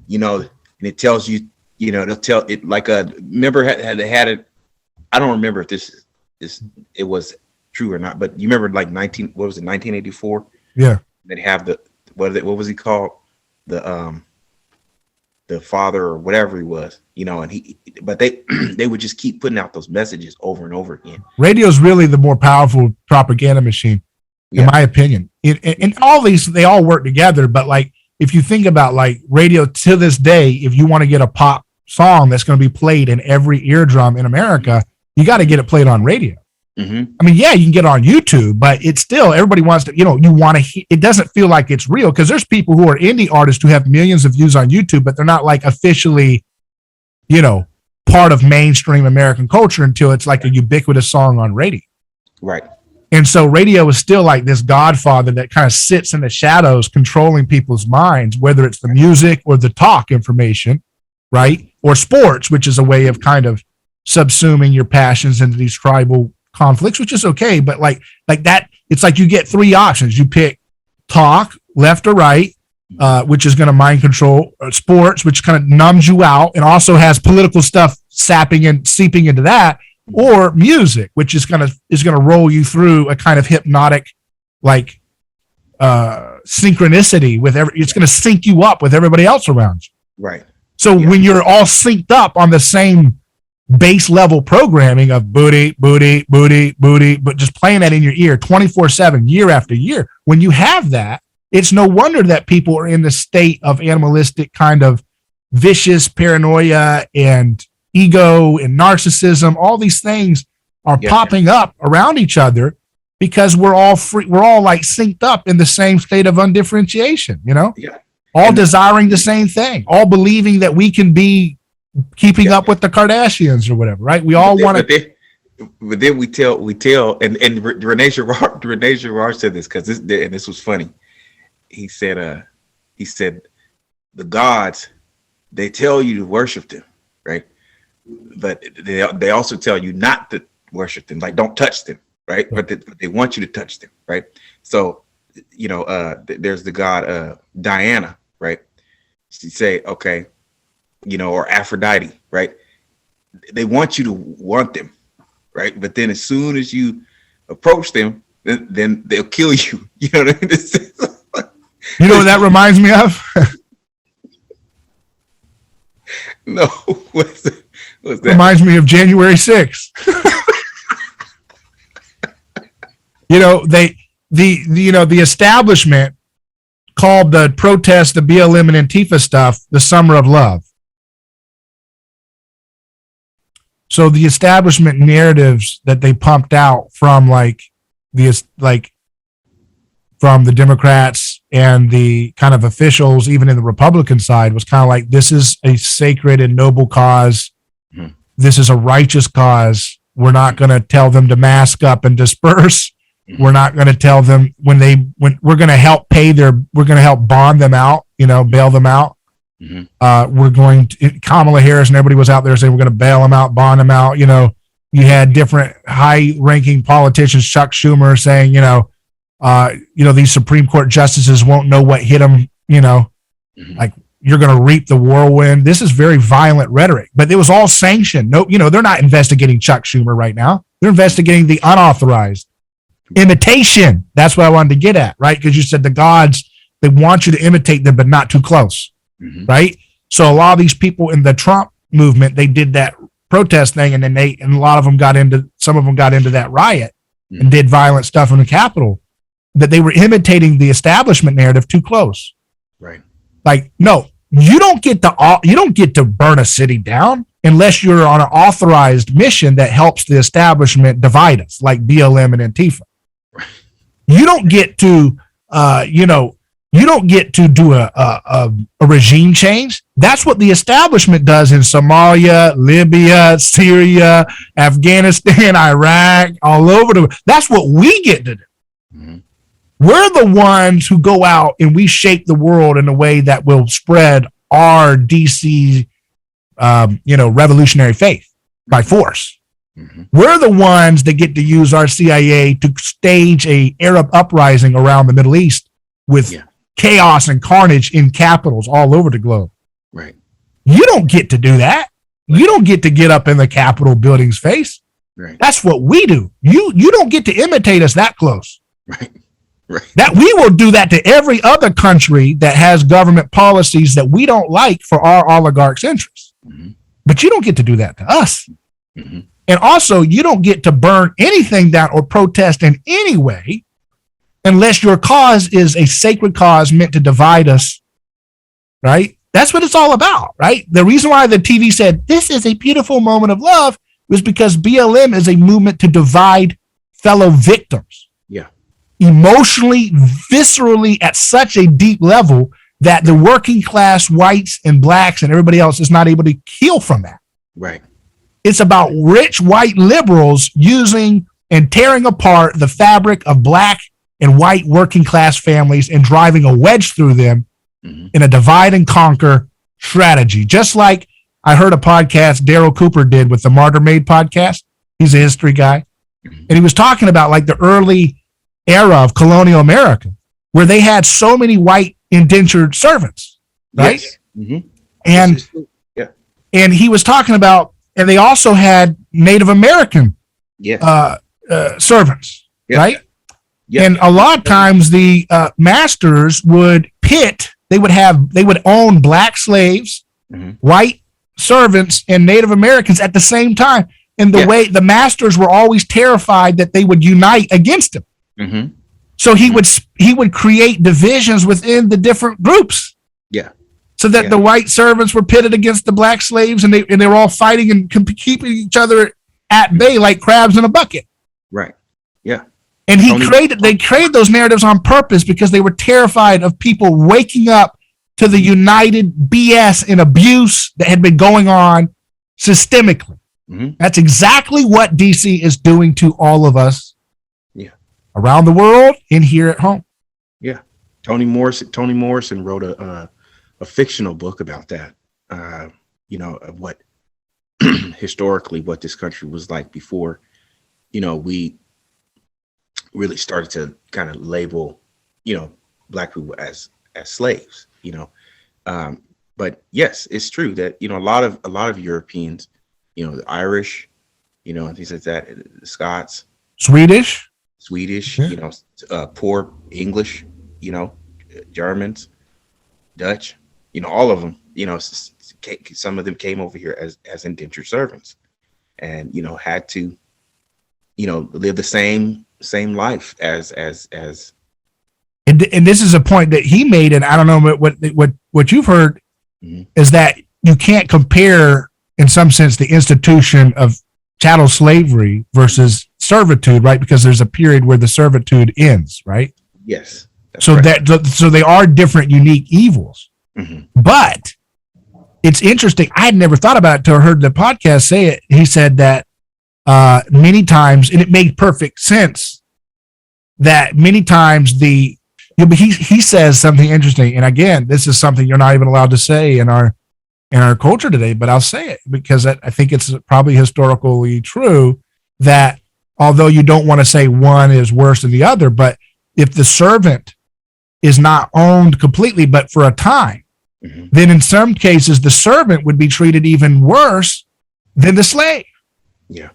and it tells you, it'll tell it like remember they had it. I don't remember if this it was true or not, but you remember like 1984? Yeah. They'd have what was he called? The father or whatever he was, and but they would just keep putting out those messages over and over again. Radio is really the more powerful propaganda machine, in my opinion. And all these, they all work together. But like, if you think about like radio to this day, if you want to get a pop song that's going to be played in every eardrum in America, you got to get it played on radio. I mean, yeah, you can get it on YouTube, but it's still, everybody wants to, you want to, it doesn't feel like it's real, because there's people who are indie artists who have millions of views on YouTube, but they're not like officially, part of mainstream American culture until it's like a ubiquitous song on radio. Right. And so radio is still like this godfather that kind of sits in the shadows controlling people's minds, whether it's the music or the talk information, right? Or sports, which is a way of kind of subsuming your passions into these tribal conflicts, which is okay. But like that, it's like you get three options. You pick talk, left or right, which is going to mind control, sports, which kind of numbs you out and also has political stuff seeping into that, or music, which is going to roll you through a kind of hypnotic, like synchronicity with it's going to sync you up with everybody else around you. Right. So when you're all synced up on the same base level programming of booty, but just playing that in your ear 24/7, year after year, when you have that, it's no wonder that people are in the state of animalistic kind of vicious paranoia and ego and narcissism. All these things are popping up around each other because we're all like synced up in the same state of undifferentiation, all desiring the same thing, all believing that we can be keeping up with the Kardashians or whatever, right? We all want to. But then we tell, and Renee Girard said this because this was funny. He said the gods, they tell you to worship them, right? But they also tell you not to worship them, like don't touch them, right? But they want you to touch them, right? So there's the god Diana, right? She say, okay. Or Aphrodite, right? They want you to want them, right? But then as soon as you approach them, then they'll kill you. You know what I mean? You know what that reminds me of? No, what's that? Reminds me of January 6th. You know, the establishment called the protest, the BLM and Antifa stuff, the summer of love. So the establishment narratives that they pumped out from from the Democrats and the kind of officials, even in the Republican side, was kind of like, this is a sacred and noble cause. Mm-hmm. This is a righteous cause. We're not going to tell them to mask up and disperse. Mm-hmm. We're not going to tell them when we're going to help we're going to help bond them out, bail them out. Mm-hmm. We're going to, Kamala Harris and everybody was out there saying we're going to bail them out, bond them out. You had different high ranking politicians, Chuck Schumer saying, these Supreme Court justices won't know what hit them, mm-hmm. like you're going to reap the whirlwind. This is very violent rhetoric, but it was all sanctioned. No, they're not investigating Chuck Schumer right now. They're investigating the unauthorized imitation. That's what I wanted to get at, right? Because you said the gods, they want you to imitate them, but not too close. Mm-hmm. Right. So a lot of these people in the Trump movement, they did that protest thing. And then some of them got into that riot mm-hmm. and did violent stuff in the Capitol, that they were imitating the establishment narrative too close. Right. Like, no, you don't get to burn a city down unless you're on an authorized mission that helps the establishment divide us, like BLM and Antifa. Right. You don't get to, you don't get to do a regime change. That's what the establishment does in Somalia, Libya, Syria, Afghanistan, Iraq, all over that's what we get to do. Mm-hmm. We're the ones who go out and we shape the world in a way that will spread our DC, revolutionary faith by force. Mm-hmm. We're the ones that get to use our CIA to stage a Arab uprising around the Middle East with chaos and carnage in capitals all over the globe. Right. You don't get to do that. Right. You don't get to get up in the Capitol building's face. Right. That's what we do. You don't get to imitate us that close. Right. Right. That we will do that to every other country that has government policies that we don't like for our oligarchs' interests. Mm-hmm. But you don't get to do that to us. Mm-hmm. And also, you don't get to burn anything down or protest in any way unless your cause is a sacred cause meant to divide us, right? That's what it's all about, right? The reason why the TV said, this is a beautiful moment of love was because BLM is a movement to divide fellow victims. Yeah. Emotionally, viscerally, at such a deep level that the working class whites and blacks and everybody else is not able to heal from that. Right. It's about rich white liberals using and tearing apart the fabric of black and white working class families and driving a wedge through them mm-hmm. in a divide and conquer strategy. Just like I heard a podcast Daryl Cooper did with the Martyr Made podcast. He's a history guy. Mm-hmm. And he was talking about like the early era of colonial America where they had so many white indentured servants, right? Yes. Mm-hmm. And he was talking about, and they also had Native American servants, right? Yeah. And a lot of times the masters would they would own black slaves, mm-hmm. white servants, and Native Americans at the same time. And the way the masters were always terrified that they would unite against him. Mm-hmm. So he would create divisions within the different groups. Yeah. So that the white servants were pitted against the black slaves and they were all fighting and keeping each other at bay like crabs in a bucket. Right. Yeah. And they created those narratives on purpose because they were terrified of people waking up to the united BS and abuse that had been going on systemically. Mm-hmm. That's exactly what DC is doing to all of us around the world and here at home. Yeah. Toni Morrison wrote a fictional book about that, of what historically what this country was like before, we really started to kind of label, black people as slaves, but yes, it's true that, a lot of Europeans, the Irish, things like that, the Scots, Swedish, poor English, Germans, Dutch, all of them, some of them came over here as indentured servants and, had to, live the same same life as and this is a point that he made, and I don't know what you've heard is that you can't compare, in some sense, the institution of chattel slavery versus servitude, right? Because there's a period where the servitude ends, right? Yes. So correct. So they are different, unique evils. But it's interesting. I had never thought about it until I heard the podcast say it. He said that many times, and it made perfect sense, that many times but he says something interesting. And again, this is something you're not even allowed to say in our culture today, but I'll say it because I think it's probably historically true that although you don't want to say one is worse than the other, but if the servant is not owned completely, but for a time, then in some cases, the servant would be treated even worse than the slave. Yeah.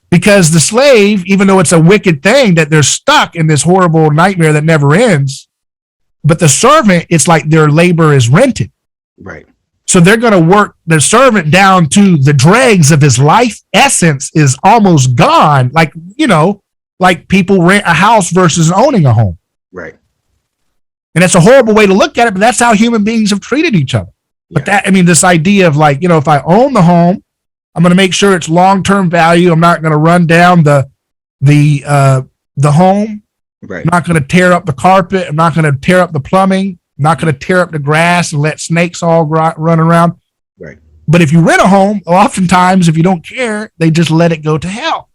Because the slave, even though it's a wicked thing that they're stuck in this horrible nightmare that never ends, but the servant, it's like their labor is rented. Right. So they're going to work the servant down to the dregs of his life essence is almost gone. Like, like people rent a house versus owning a home. Right. And it's a horrible way to look at it, but that's how human beings have treated each other. But this idea of like, if I own the home, I'm going to make sure it's long-term value. I'm not going to run down the home. Right. I'm not going to tear up the carpet. I'm not going to tear up the plumbing. I'm not going to tear up the grass and let snakes all run around. Right. But if you rent a home, oftentimes, if you don't care, they just let it go to hell.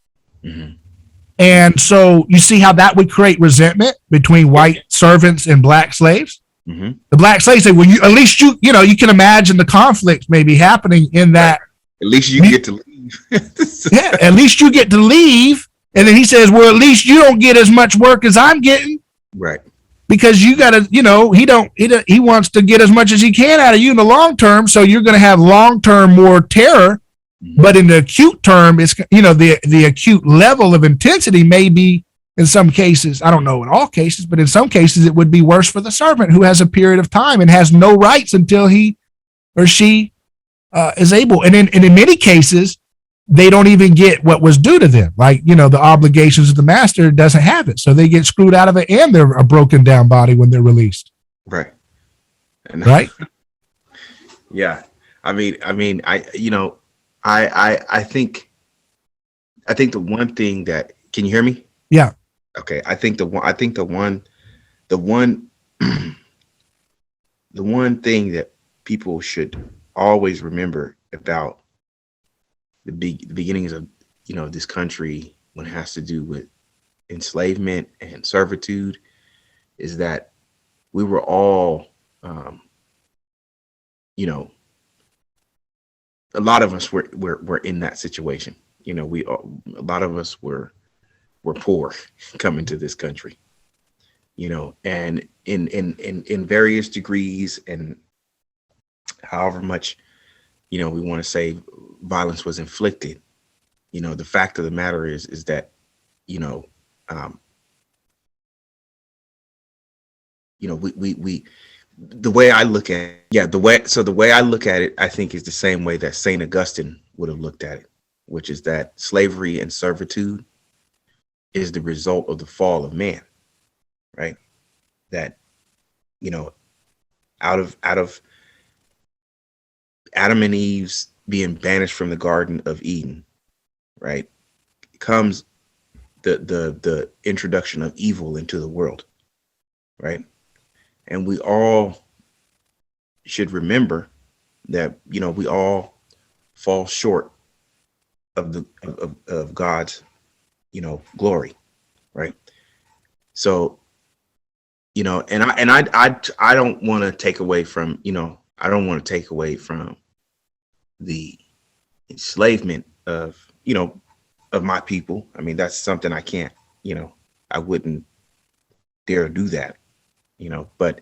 And so you see how that would create resentment between white servants and black slaves. The black slaves say, well, at least you can imagine the conflict maybe happening in that. At least you get to leave. Yeah, at least you get to leave. And then he says, well, at least you don't get as much work as I'm getting. Right. Because you got to, he wants to get as much as he can out of you in the long term. So you're going to have long term more terror. But in the acute term, it's, the acute level of intensity may be in some cases, I don't know in all cases, but in some cases it would be worse for the servant who has a period of time and has no rights until he or she is able. And in many cases, they don't even get what was due to them. Like, the obligations of the master doesn't have it. So they get screwed out of it and they're a broken down body when they're released. Right. Right. Yeah. I think the one thing that, can you hear me? Yeah. Okay. The one thing that people should always remember about the beginnings of, this country when it has to do with enslavement and servitude is that we were all, a lot of us were in that situation. A lot of us were poor coming to this country, and in various degrees, and however much, we want to say violence was inflicted. The fact of the matter is that, we the way I look at it, the way I look at it, I think is the same way that Saint Augustine would have looked at it, which is that slavery and servitude is the result of the fall of man, right? That, out of Adam and Eve's being banished from the Garden of Eden, right, comes the introduction of evil into the world, right? And we all should remember that, we all fall short of God's, glory, right? So, and I don't want to take away from, the enslavement of my people. I mean, that's something I can't, I wouldn't dare do that. But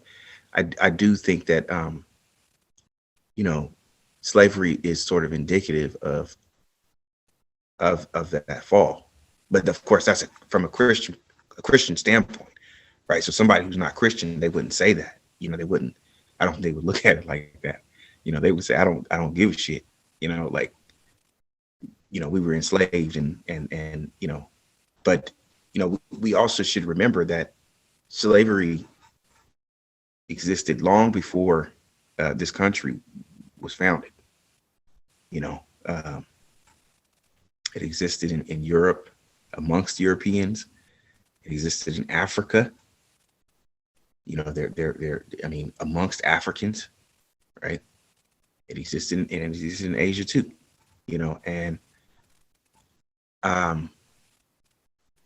I do think that, slavery is sort of indicative of that fall. But of course, that's from a Christian standpoint, right? So somebody who's not Christian, they wouldn't say that. They wouldn't. I don't think they would look at it like that. They would say, I don't give a shit. We were enslaved and but we also should remember that slavery existed long before this country was founded. It existed in Europe amongst Europeans. It existed in Africa. Amongst Africans, right? It existed in Asia too. And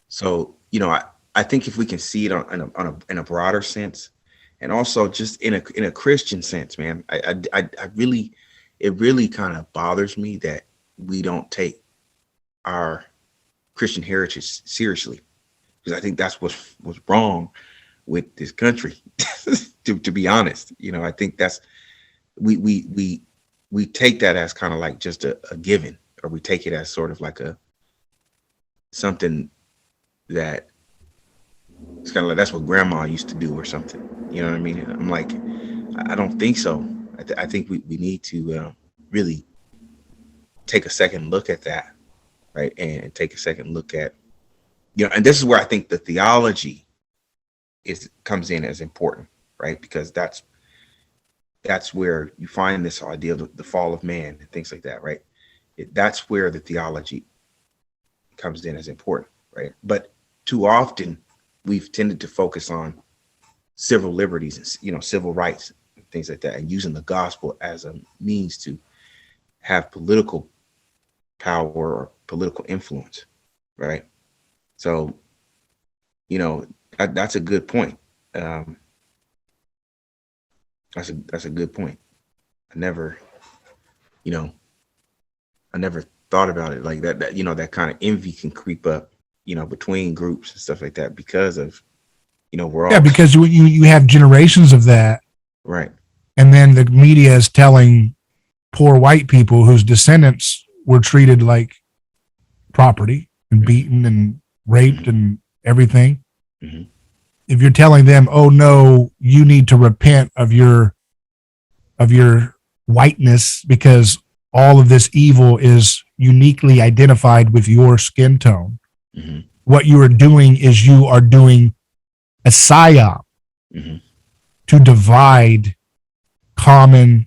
so I think if we can see it in a broader sense, and also just in a Christian sense, man, it really kind of bothers me that we don't take our Christian heritage seriously, because I think that's what's wrong with this country. to be honest, I think that's we take that as kind of like just a given, or we take it as sort of like something that it's kind of like that's what grandma used to do or something. You know what I mean? And I'm like, I don't think so. I think we need to really take a second look at that, right? And take a second look at, and this is where I think the theology comes in as important, right? Because that's where you find this idea of the fall of man and things like that, right? That's where the theology comes in as important, right? But too often we've tended to focus on civil liberties and civil rights and things like that, and using the gospel as a means to have political power or political influence, right? So, that's a good point. That's a good point. I never thought about it like that. That kind of envy can creep up, between groups and stuff like that, because of, we're all because you have generations of that, right? And then the media is telling poor white people whose descendants were treated like property and beaten and raped and everything. Mm-hmm. If you're telling them, oh no, you need to repent of your whiteness because all of this evil is uniquely identified with your skin tone. Mm-hmm. What you are doing is you are doing a psyop to divide common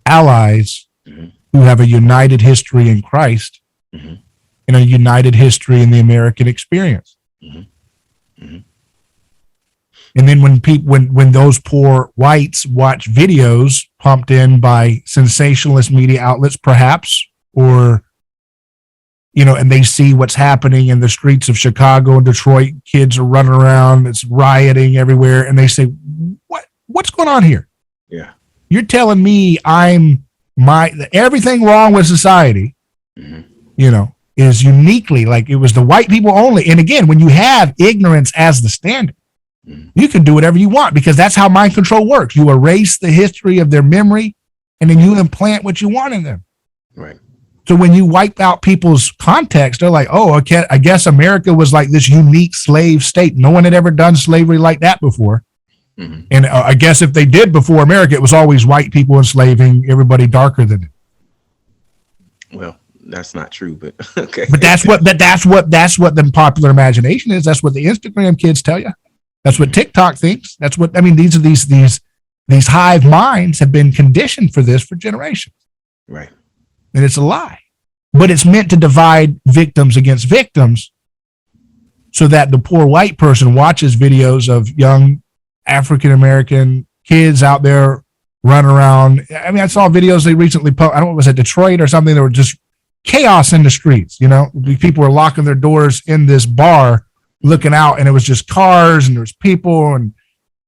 allies who have a united history in Christ and a united history in the American experience. And then when those poor whites watch videos pumped in by sensationalist media outlets, perhaps, or and they see what's happening in the streets of Chicago and Detroit, kids are running around, it's rioting everywhere, and they say, what's going on here? Yeah. You're telling me everything wrong with society, is uniquely, like it was the white people only. And again, when you have ignorance as the standard, you can do whatever you want, because that's how mind control works. You erase the history of their memory and then you implant what you want in them. Right. So when you wipe out people's context, they're like, oh, okay, I guess America was like this unique slave state. No one had ever done slavery like that before. And I guess if they did before America, it was always white people enslaving everybody darker than it. Well, that's not true, but okay. But that's what the popular imagination is. That's what the Instagram kids tell you. That's what TikTok thinks. That's what, these hive minds have been conditioned for this for generations. Right. And it's a lie. But it's meant to divide victims against victims so that the poor white person watches videos of young African-American kids out there running around. I saw videos they recently posted. I don't know, was it Detroit or something? There were just chaos in the streets. People were locking their doors in this bar looking out, and it was just cars and there was people and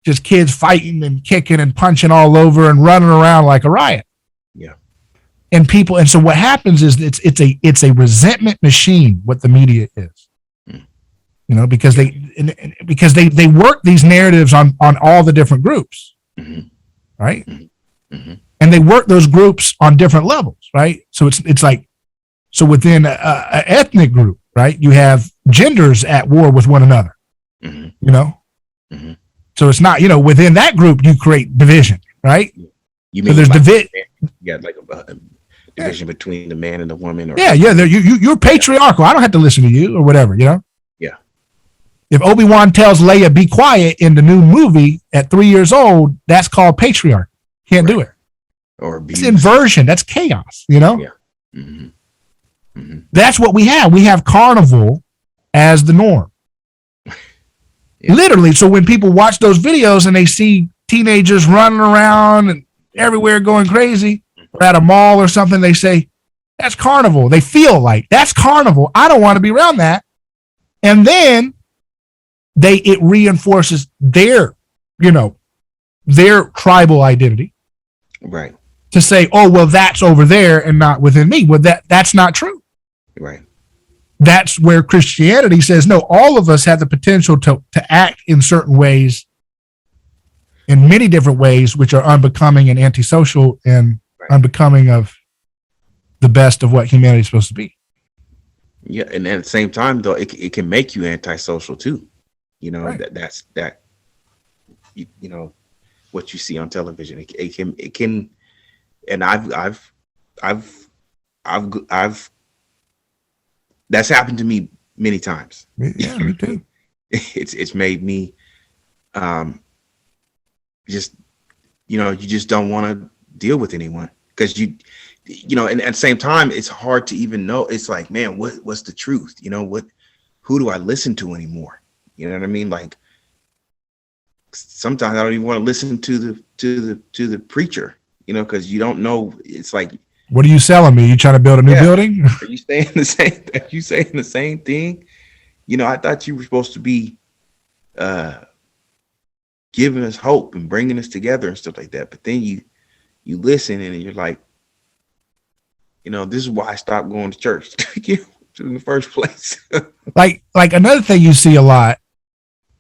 just kids fighting and kicking and punching all over and running around like a riot. Yeah. And so what happens is it's a resentment machine, what the media is. Because they work these narratives on all the different groups, right? And they work those groups on different levels, right? So it's like, so within a ethnic group, right, you have genders at war with one another, So it's not, within that group you create division, right? You mean, so there's like a division between the man and the woman, or you're patriarchal. I don't have to listen to you or whatever, Yeah. If Obi-Wan tells Leia, be quiet in the new movie at 3 years old, that's called patriarchy. Can't do it. Or abuse. It's inversion. That's chaos, you know? Yeah. Mm-hmm. Mm-hmm. That's what we have. We have carnival as the norm. Yeah. Literally. So when people watch those videos and they see teenagers running around and everywhere going crazy, or at a mall or something, they say, that's carnival. They feel like that's carnival. I don't want to be around that. And then it reinforces their tribal identity. Right. To say, oh, well, that's over there and not within me. Well, that's not true. Right. That's where Christianity says, no, all of us have the potential to act in certain ways, in many different ways, which are unbecoming and antisocial and unbecoming of the best of what humanity is supposed to be. Yeah. And at the same time, though, it can make you antisocial too. You know, that's what you see on television. It can, and I've that's happened to me many times. Yeah, me too. It's made me just, you just don't want to deal with anyone because and at the same time, it's hard to even know. It's like, man, what's the truth? Who do I listen to anymore? You know what I mean? Like sometimes I don't even want to listen to the preacher, because you don't know. It's like, what are you selling me? You trying to build a new building? Are you saying the same? Are you saying the same thing? I thought you were supposed to be giving us hope and bringing us together and stuff like that. But then you listen and you're like, this is why I stopped going to church in the first place. like another thing you see a lot,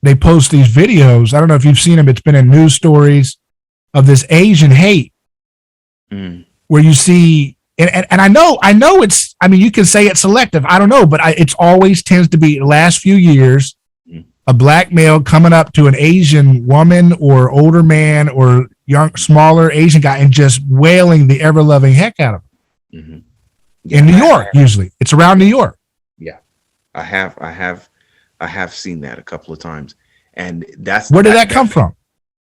they post these videos. I don't know if you've seen them. It's been in news stories of this Asian hate where you see, and I know it's, you can say it's selective. I don't know, but it's always tends to be the last few years, a black male coming up to an Asian woman or older man or young, smaller Asian guy and just wailing the ever loving heck out of him. Mm-hmm. In New York, usually it's around New York. Yeah, I have seen that a couple of times, and where did that come from?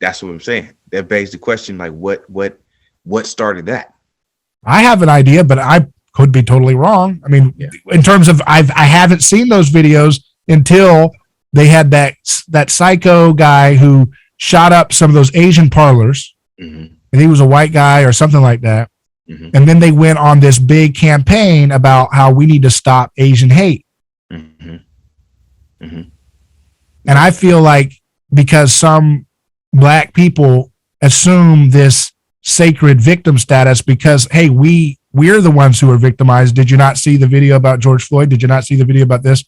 That's what I'm saying. That begs the question, like, what started that? I have an idea, but I could be totally wrong. In terms of I haven't seen those videos until they had that psycho guy who shot up some of those Asian parlors, and he was a white guy or something like that. Mm-hmm. And then they went on this big campaign about how we need to stop Asian hate. Mm-hmm. Mm-hmm. And I feel like because some black people assume this sacred victim status because, hey, we're the ones who are victimized. Did you not see the video about George Floyd? Did you not see the video about this?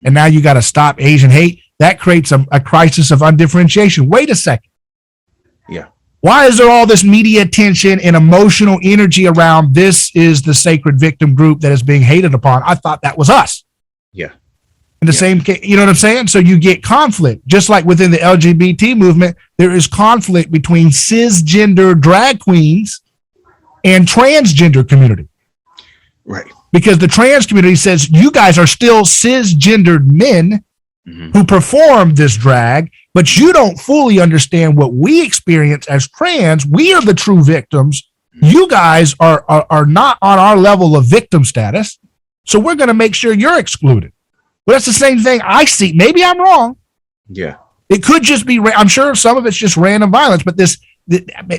And now you got to stop Asian hate. That creates a crisis of undifferentiation. Wait a second. Yeah. Why is there all this media attention and emotional energy around this is the sacred victim group that is being hated upon? I thought that was us. Yeah. In the same case, you know what I'm saying? So you get conflict. Just like within the LGBT movement, there is conflict between cisgender drag queens and transgender community. Right. Because the trans community says you guys are still cisgendered men who perform this drag, but you don't fully understand what we experience as trans. We are the true victims. You guys are not on our level of victim status. So we're going to make sure you're excluded. Well, that's the same thing I see. Maybe I'm wrong. Yeah. It could just be, I'm sure some of it's just random violence, but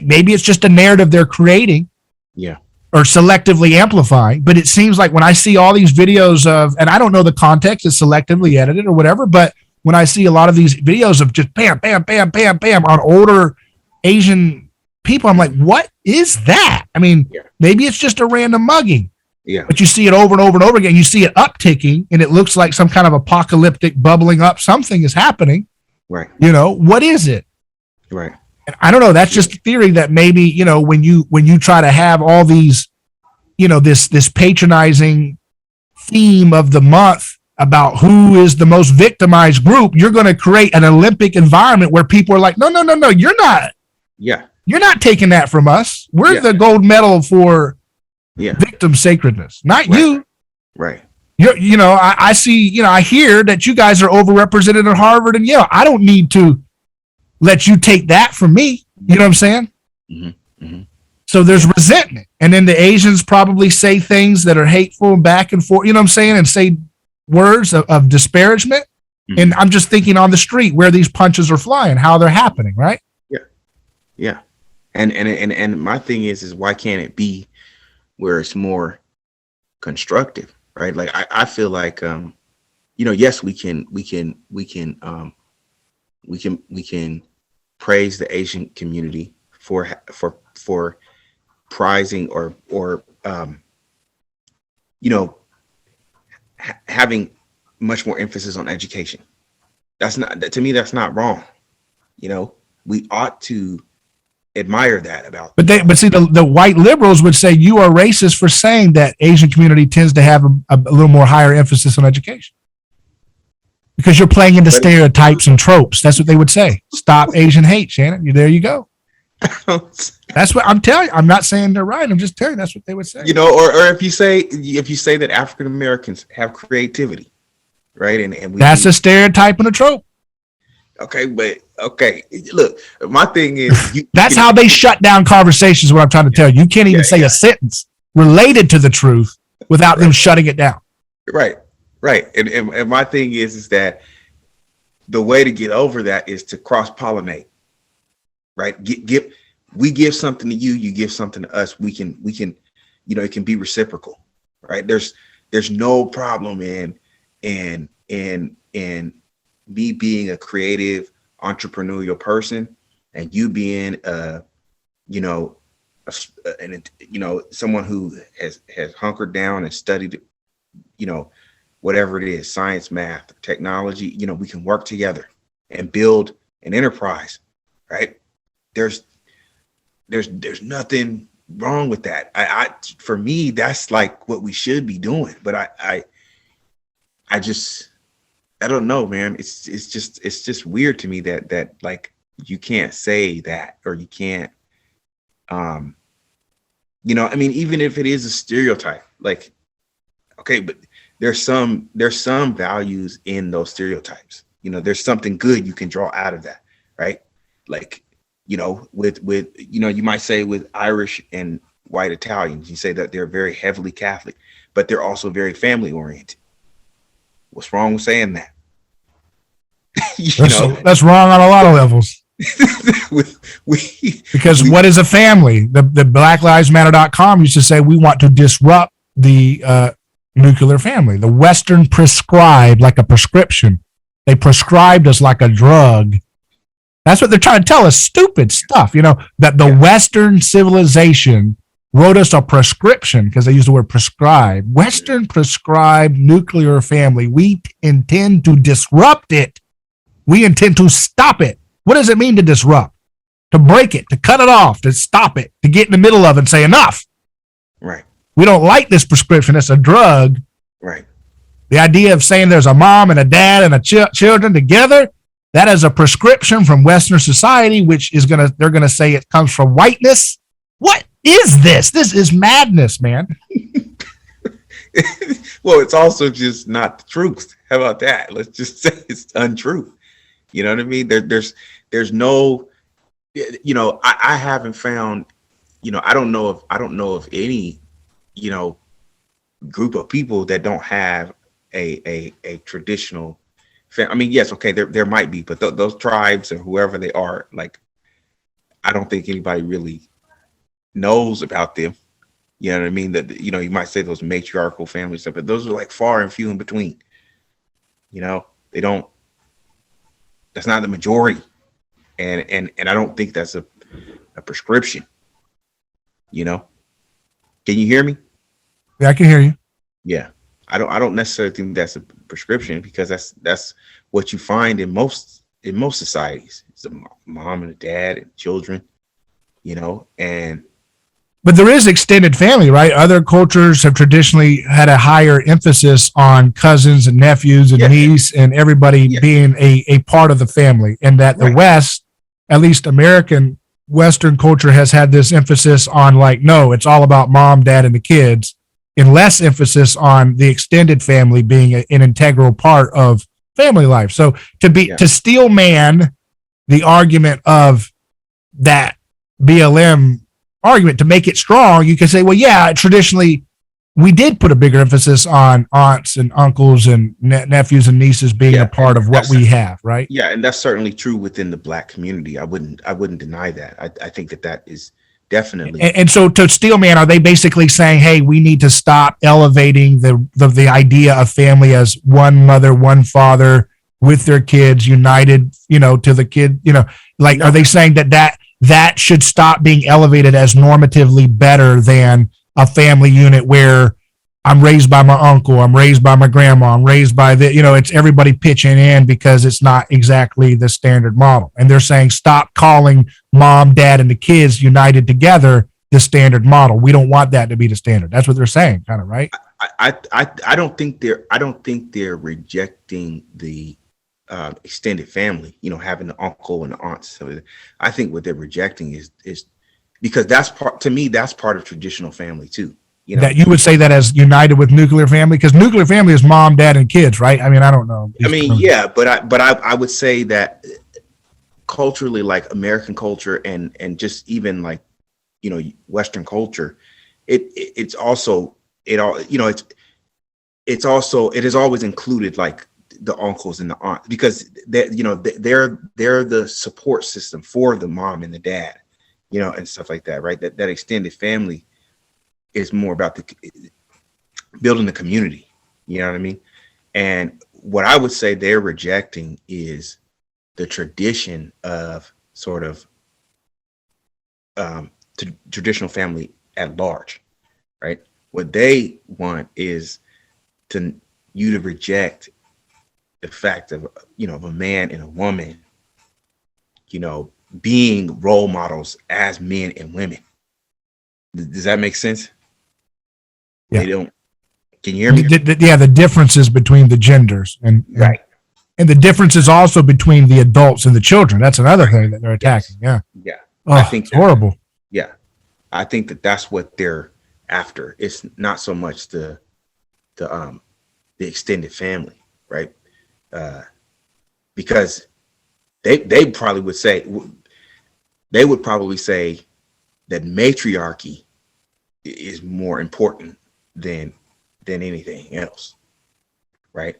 maybe it's just a narrative they're creating. Yeah. Or selectively amplifying. But it seems like when I see all these videos of, and I don't know the context, it's selectively edited or whatever, but when I see a lot of these videos of just bam, bam, bam, bam, bam on older Asian people, I'm like, what is that? Maybe it's just a random mugging. Yeah. But you see it over and over and over again. You see it upticking and it looks like some kind of apocalyptic bubbling up. Something is happening. Right. What is it? Right. And I don't know. That's just a theory that maybe, when you try to have all these, this patronizing theme of the month about who is the most victimized group, you're going to create an Olympic environment where people are like, no, you're not. Yeah. You're not taking that from us. We're the gold medal for victim sacredness, not you. Right. I see, I hear that you guys are overrepresented at Harvard and Yale. I don't need to let you take that from me. You know what I'm saying? Mm-hmm. Mm-hmm. So there's resentment. And then the Asians probably say things that are hateful and back and forth, you know what I'm saying? And say words of disparagement. Mm-hmm. And I'm just thinking on the street where these punches are flying, how they're happening, right? Yeah. Yeah. And my thing is why can't it be where it's more constructive, right? Like I feel like yes, we can praise the Asian community for prizing or having much more emphasis on education. That's not wrong. We ought to admire that about them. But see, the white liberals would say you are racist for saying that Asian community tends to have a little more higher emphasis on education because you're playing into stereotypes and tropes. That's what they would say. Stop Asian hate, Shannon. There you go. That's what I'm telling you. I'm not saying they're right. I'm just telling you that's what they would say. Or if you say that African Americans have creativity, right? And that's a stereotype and a trope. Okay, look, my thing is that's how they shut down conversations. What I'm trying to tell you, you can't even say a sentence related to the truth without them shutting it down. Right. And my thing is that the way to get over that is to cross pollinate. Right. We give something to you, you give something to us. We can, it can be reciprocal. Right. There's no problem in me being a creative entrepreneurial person and you being someone who has hunkered down and studied, whatever it is, science, math, technology, we can work together and build an enterprise, right? There's nothing wrong with that. For me, that's like what we should be doing. But I don't know, man. It's just weird to me that like you can't say that or you can't, even if it is a stereotype, like, okay, but there's some values in those stereotypes. There's something good you can draw out of that, right? Like, with you might say with Irish and white Italians, you say that they're very heavily Catholic, but they're also very family oriented. What's wrong with saying that? That's wrong on a lot of levels. Because what is a family? The BlackLivesMatter.com used to say we want to disrupt the nuclear family. The Western prescribed like a prescription. They prescribed us like a drug. That's what they're trying to tell us. Stupid stuff, that the Western civilization wrote us a prescription because they use the word prescribe. Western prescribed nuclear family. We intend to disrupt it. We intend to stop it. What does it mean to disrupt? To break it, to cut it off, to stop it, to get in the middle of it and say enough. Right. We don't like this prescription. It's a drug. Right. The idea of saying there's a mom and a dad and children together, that is a prescription from Western society, which is they're going to say it comes from whiteness. What is this? This is madness, man. Well, it's also just not the truth. How about that? Let's just say it's untrue. You know what I mean? There's no, I haven't found, I don't know of any, group of people that don't have a traditional yes, okay, there might be, but those tribes or whoever they are, like, I don't think anybody really knows about them. You know what I mean? That, you might say those matriarchal family stuff, but those are like far and few in between. They don't, that's not the majority. And I don't think that's a prescription. Can you hear me? Yeah, I can hear you. Yeah. I don't necessarily think that's a prescription because that's what you find in most societies. It's a mom and a dad and children, but there is extended family, right? Other cultures have traditionally had a higher emphasis on cousins and nephews and niece and everybody being a part of the family, and that the West, at least American Western culture, has had this emphasis on like, no, it's all about mom, dad, and the kids. and less emphasis on the extended family being an integral part of family life. So to steel man the argument of that BLM argument, to make it strong, you can say, well, yeah, traditionally we did put a bigger emphasis on aunts and uncles and nephews and nieces being a part of what we have, right? Yeah, and that's certainly true within the Black community. I wouldn't deny that. I think that is definitely. And so to Steelman, are they basically saying, hey, we need to stop elevating the idea of family as one mother, one father with their kids united, to the kid, like, no. Are they saying that should stop being elevated as normatively better than a family unit where I'm raised by my uncle, I'm raised by my grandma, I'm raised by it's everybody pitching in because it's not exactly the standard model. And they're saying, stop calling mom, dad, and the kids united together the standard model. We don't want that to be the standard. That's what they're saying, kind of, right? I don't think they're rejecting the extended family, having the uncle and the aunts. So I think what they're rejecting is because that's part of traditional family too. That you would say that as united with nuclear family, because nuclear family is mom, dad, and kids, right? I mean, I don't know. Yeah, but I would say that culturally, like American culture and just even like Western culture, it has always included like the uncles and the aunts, because they're the support system for the mom and the dad, and stuff like that, right? That extended family is more about building the community, you know what I mean? And what I would say they're rejecting is the tradition of sort of traditional family at large, right? What they want is you to reject the fact of of a man and a woman being role models as men and women. Does that make sense? Yeah. They don't. Can you hear me? The differences between the genders and right, and the differences also between the adults and the children. That's another thing that they're attacking. Yeah. Oh, I think it's horrible. Yeah, I think that's what they're after. It's not so much the extended family, right? Because they probably would say that matriarchy is more important than anything else, right?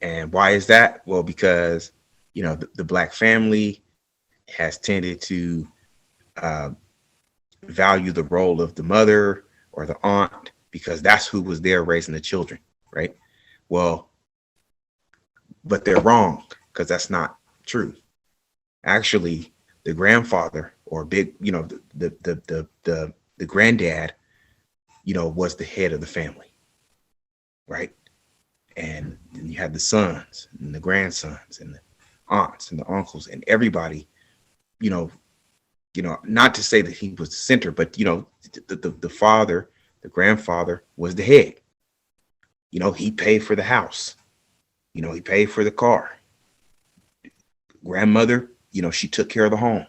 And why is that? Well, because the Black family has tended to value the role of the mother or the aunt because that's who was there raising the children, right? Well, but they're wrong, because that's not true. Actually, the grandfather or the granddad, was the head of the family, right? And then you had the sons and the grandsons and the aunts and the uncles and everybody, not to say that he was the center, but the father, the grandfather was the head. He paid for the house. He paid for the car. Grandmother, she took care of the home.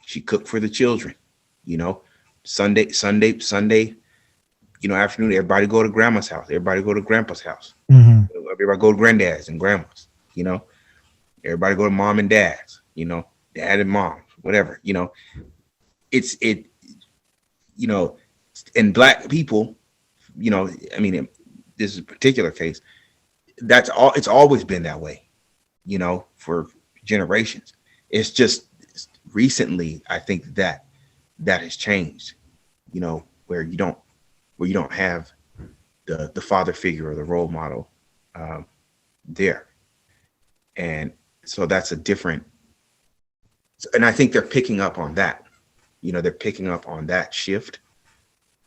She cooked for the children. Sunday, afternoon, everybody go to grandma's house. Everybody go to grandpa's house. Mm-hmm. Everybody go to granddad's and grandma's. Everybody go to mom and dad's. Dad and mom, whatever. And Black people, in this particular case, that's all. It's always been that way, for generations. It's just recently, I think that has changed, where you don't have the father figure or the role model there. And so that's a different, and I think they're picking up on that. They're picking up on that shift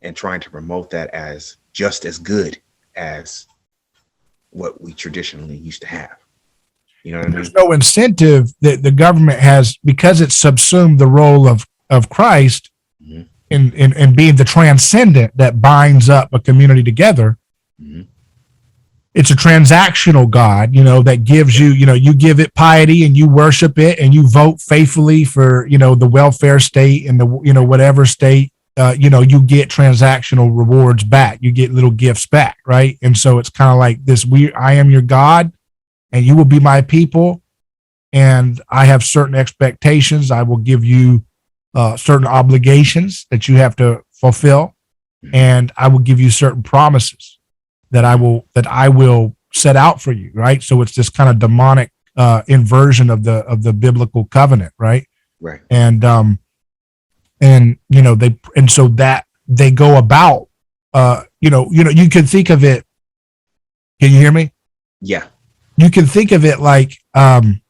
and trying to promote that as just as good as what we traditionally used to have. There's no incentive that the government has, because it's subsumed the role of Christ mm-hmm. in being the transcendent that binds up a community together. Mm-hmm. It's a transactional God, that gives you, you give it piety and you worship it and you vote faithfully for, the welfare state and the, whatever state you get transactional rewards back. You get little gifts back, right? And so it's kind of like this weird, I am your God and you will be my people. And I have certain expectations. I will give you certain obligations that you have to fulfill. And I will give you certain promises that I will set out for you, right? So it's this kind of demonic inversion of the biblical covenant, right? Right. And so that they go about, you can think of it. Can you hear me? Yeah. You can think of it like the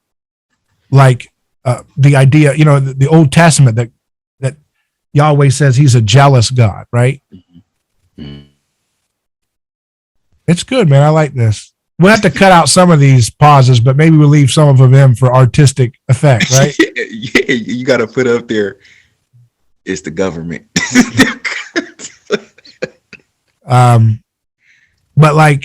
idea, the Old Testament that Yahweh says he's a jealous God, right? Mm-hmm. It's good, man. I like this. We'll have to cut out some of these pauses, but maybe we'll leave some of them in for artistic effect, right? Yeah, you got to put up there. It's the government. But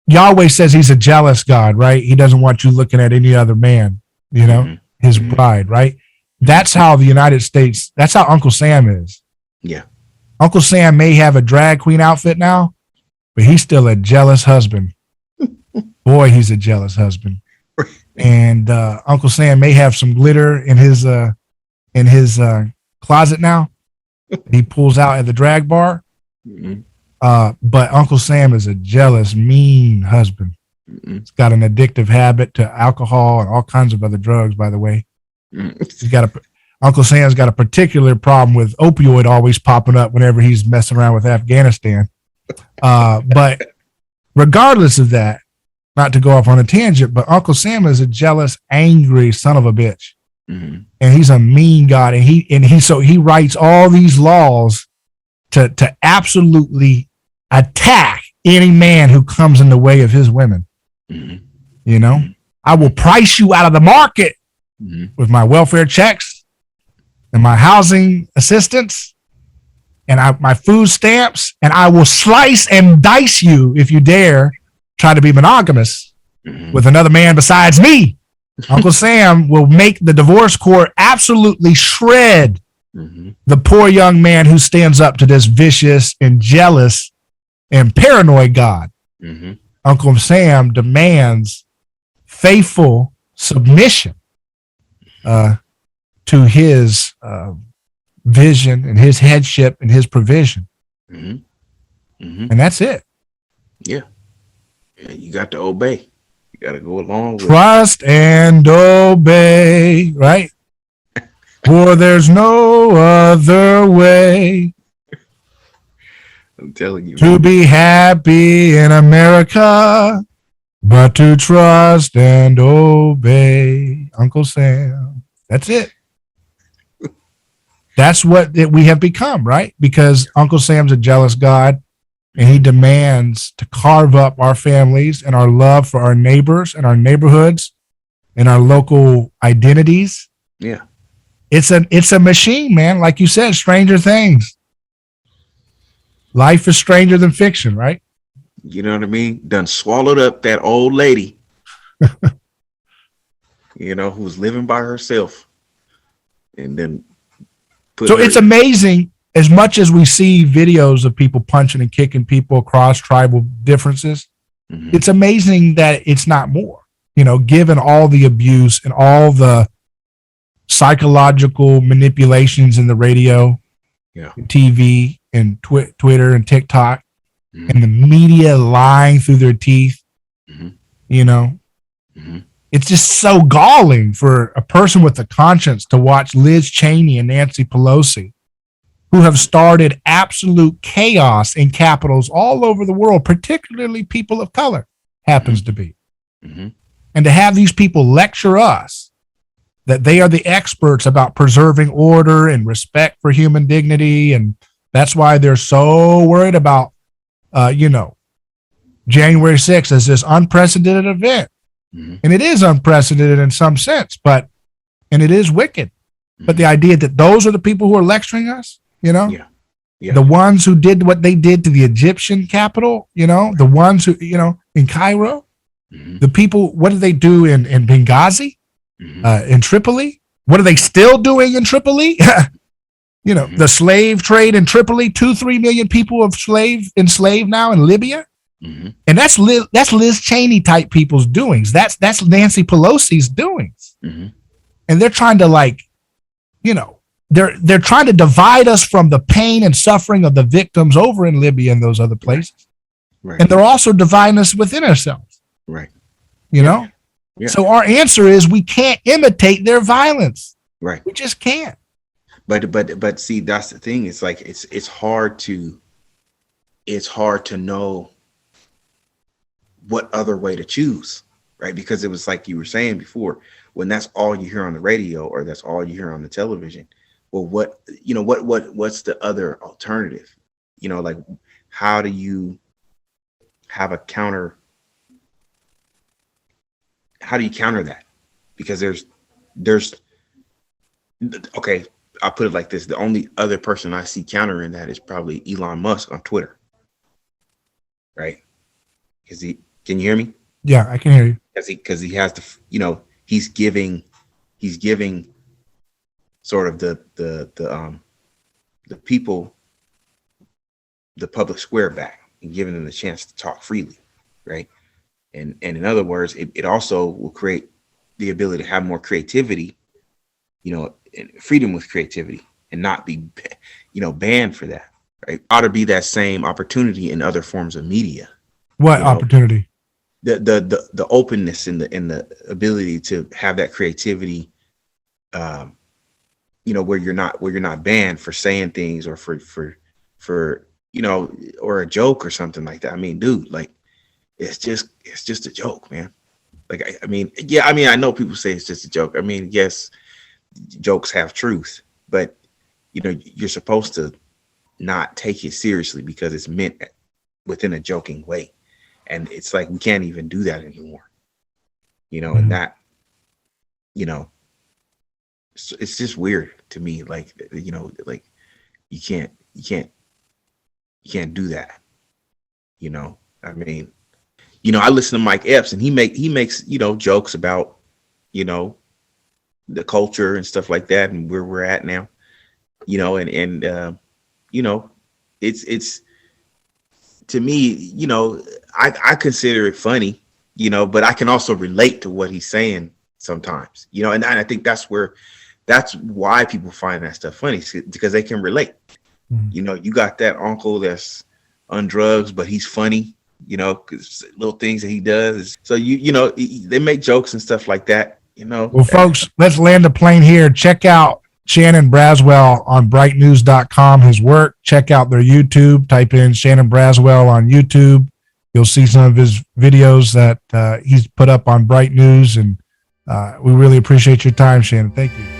Yahweh says he's a jealous God, right? He doesn't want you looking at any other man, his bride, right? That's how the United States, that's how Uncle Sam is. Yeah. Uncle Sam may have a drag queen outfit now, but he's still a jealous husband. Boy, he's a jealous husband. And Uncle Sam may have some glitter in his closet now. He pulls out at the drag bar. Mm-hmm. But Uncle Sam is a jealous, mean husband. Mm-hmm. He's got an addictive habit to alcohol and all kinds of other drugs, by the way. Mm-hmm. Uncle Sam's got a particular problem with opioid always popping up whenever he's messing around with Afghanistan. But regardless of that, not to go off on a tangent, but Uncle Sam is a jealous, angry son of a bitch. Mm-hmm. And he's a mean God. And he writes all these laws to absolutely attack any man who comes in the way of his women. Mm-hmm. I will price you out of the market with my welfare checks and my housing assistance and my food stamps, and I will slice and dice you if you dare try to be monogamous with another man besides me. Uncle Sam will make the divorce court absolutely shred the poor young man who stands up to this vicious and jealous and paranoid God. Mm-hmm. Uncle Sam demands faithful submission to his vision and his headship and his provision. Mm-hmm. Mm-hmm. And that's it. Yeah. You got to obey. You got to go along with trust and obey, right? For there's no other way. I'm telling you. To be happy in America, but to trust and obey. Uncle Sam. That's it. That's what we have become, right? Because Uncle Sam's a jealous God, and he demands to carve up our families and our love for our neighbors and our neighborhoods and our local identities. Yeah. It's a machine, man. Like you said, Stranger Things. Life is stranger than fiction, right? You know what I mean? Done swallowed up that old lady, who was living by herself. And then it's amazing, as much as we see videos of people punching and kicking people across tribal differences, it's amazing that it's not more, given all the abuse and all the psychological manipulations in the radio, TV, and Twitter and TikTok, and the media lying through their teeth. It's just so galling for a person with a conscience to watch Liz Cheney and Nancy Pelosi, who have started absolute chaos in capitals all over the world, particularly people of color, happens to be. And to have these people lecture us that they are the experts about preserving order and respect for human dignity, and that's why they're so worried about, January 6th as this unprecedented event. And it is unprecedented in some sense, and it is wicked. But the idea that those are the people who are lecturing us, the ones who did what they did to the Egyptian capital, the ones who, in Cairo, the people, what did they do in Benghazi, in Tripoli? What are they still doing in Tripoli? You know, the slave trade in Tripoli, 2-3 million people of enslaved now in Libya. And that's Liz Cheney type people's doings. That's Nancy Pelosi's doings. And they're trying to, like, you know, they're trying to divide us from the pain and suffering of the victims over in Libya and those other places. Right. And they're also dividing us within ourselves. Right. You know? Yeah. So our answer is we can't imitate their violence. Right. We just can't. But see, that's the thing. It's like it's hard to know what other way to choose, right? Because it was like you were saying before, when that's all you hear on the radio or that's all you hear on the television. Well, what's the other alternative? You know, like, how do you have a counter? How do you counter that? Because there's okay. I'll put it like this. The only other person I see countering that is probably Elon Musk on Twitter. Right? Can you hear me? Yeah, I can hear you. Because he has he's giving sort of the people the public square back and giving them the chance to talk freely. Right. And in other words, it also will create the ability to have more creativity, you know, and freedom with creativity, and not be, you know, banned for that. Right. Ought to be that same opportunity in other forms of media. What opportunity? The openness and the ability to have that creativity, you know, where you're not banned for saying things or for you know, or a joke or something like that. I mean, dude, like, it's just a joke, man. Like, I mean, I know people say it's just a joke. I mean, yes, jokes have truth, but, you know, you're supposed to not take it seriously because it's meant within a joking way. And it's like, we can't even do that anymore, you know, and that, you know, it's just weird to me. Like, you know, like you can't do that. You know, I mean, you know, I listen to Mike Epps and he makes, you know, jokes about, you know, the culture and stuff like that and where we're at now, you know, and you know, it's to me, you know, I consider it funny, you know, but I can also relate to what he's saying sometimes, you know, and I think that's why people find that stuff funny, because they can relate. You know, you got that uncle that's on drugs, but he's funny, you know, because little things that he does. So, you know, they make jokes and stuff like that, you know. Well, folks, let's land the plane here. Check out Shannon Braswell on brightnews.com, his work. Check out their YouTube. Type in Shannon Braswell on YouTube. You'll see some of his videos that he's put up on Bright News. And we really appreciate your time, Shannon. Thank you.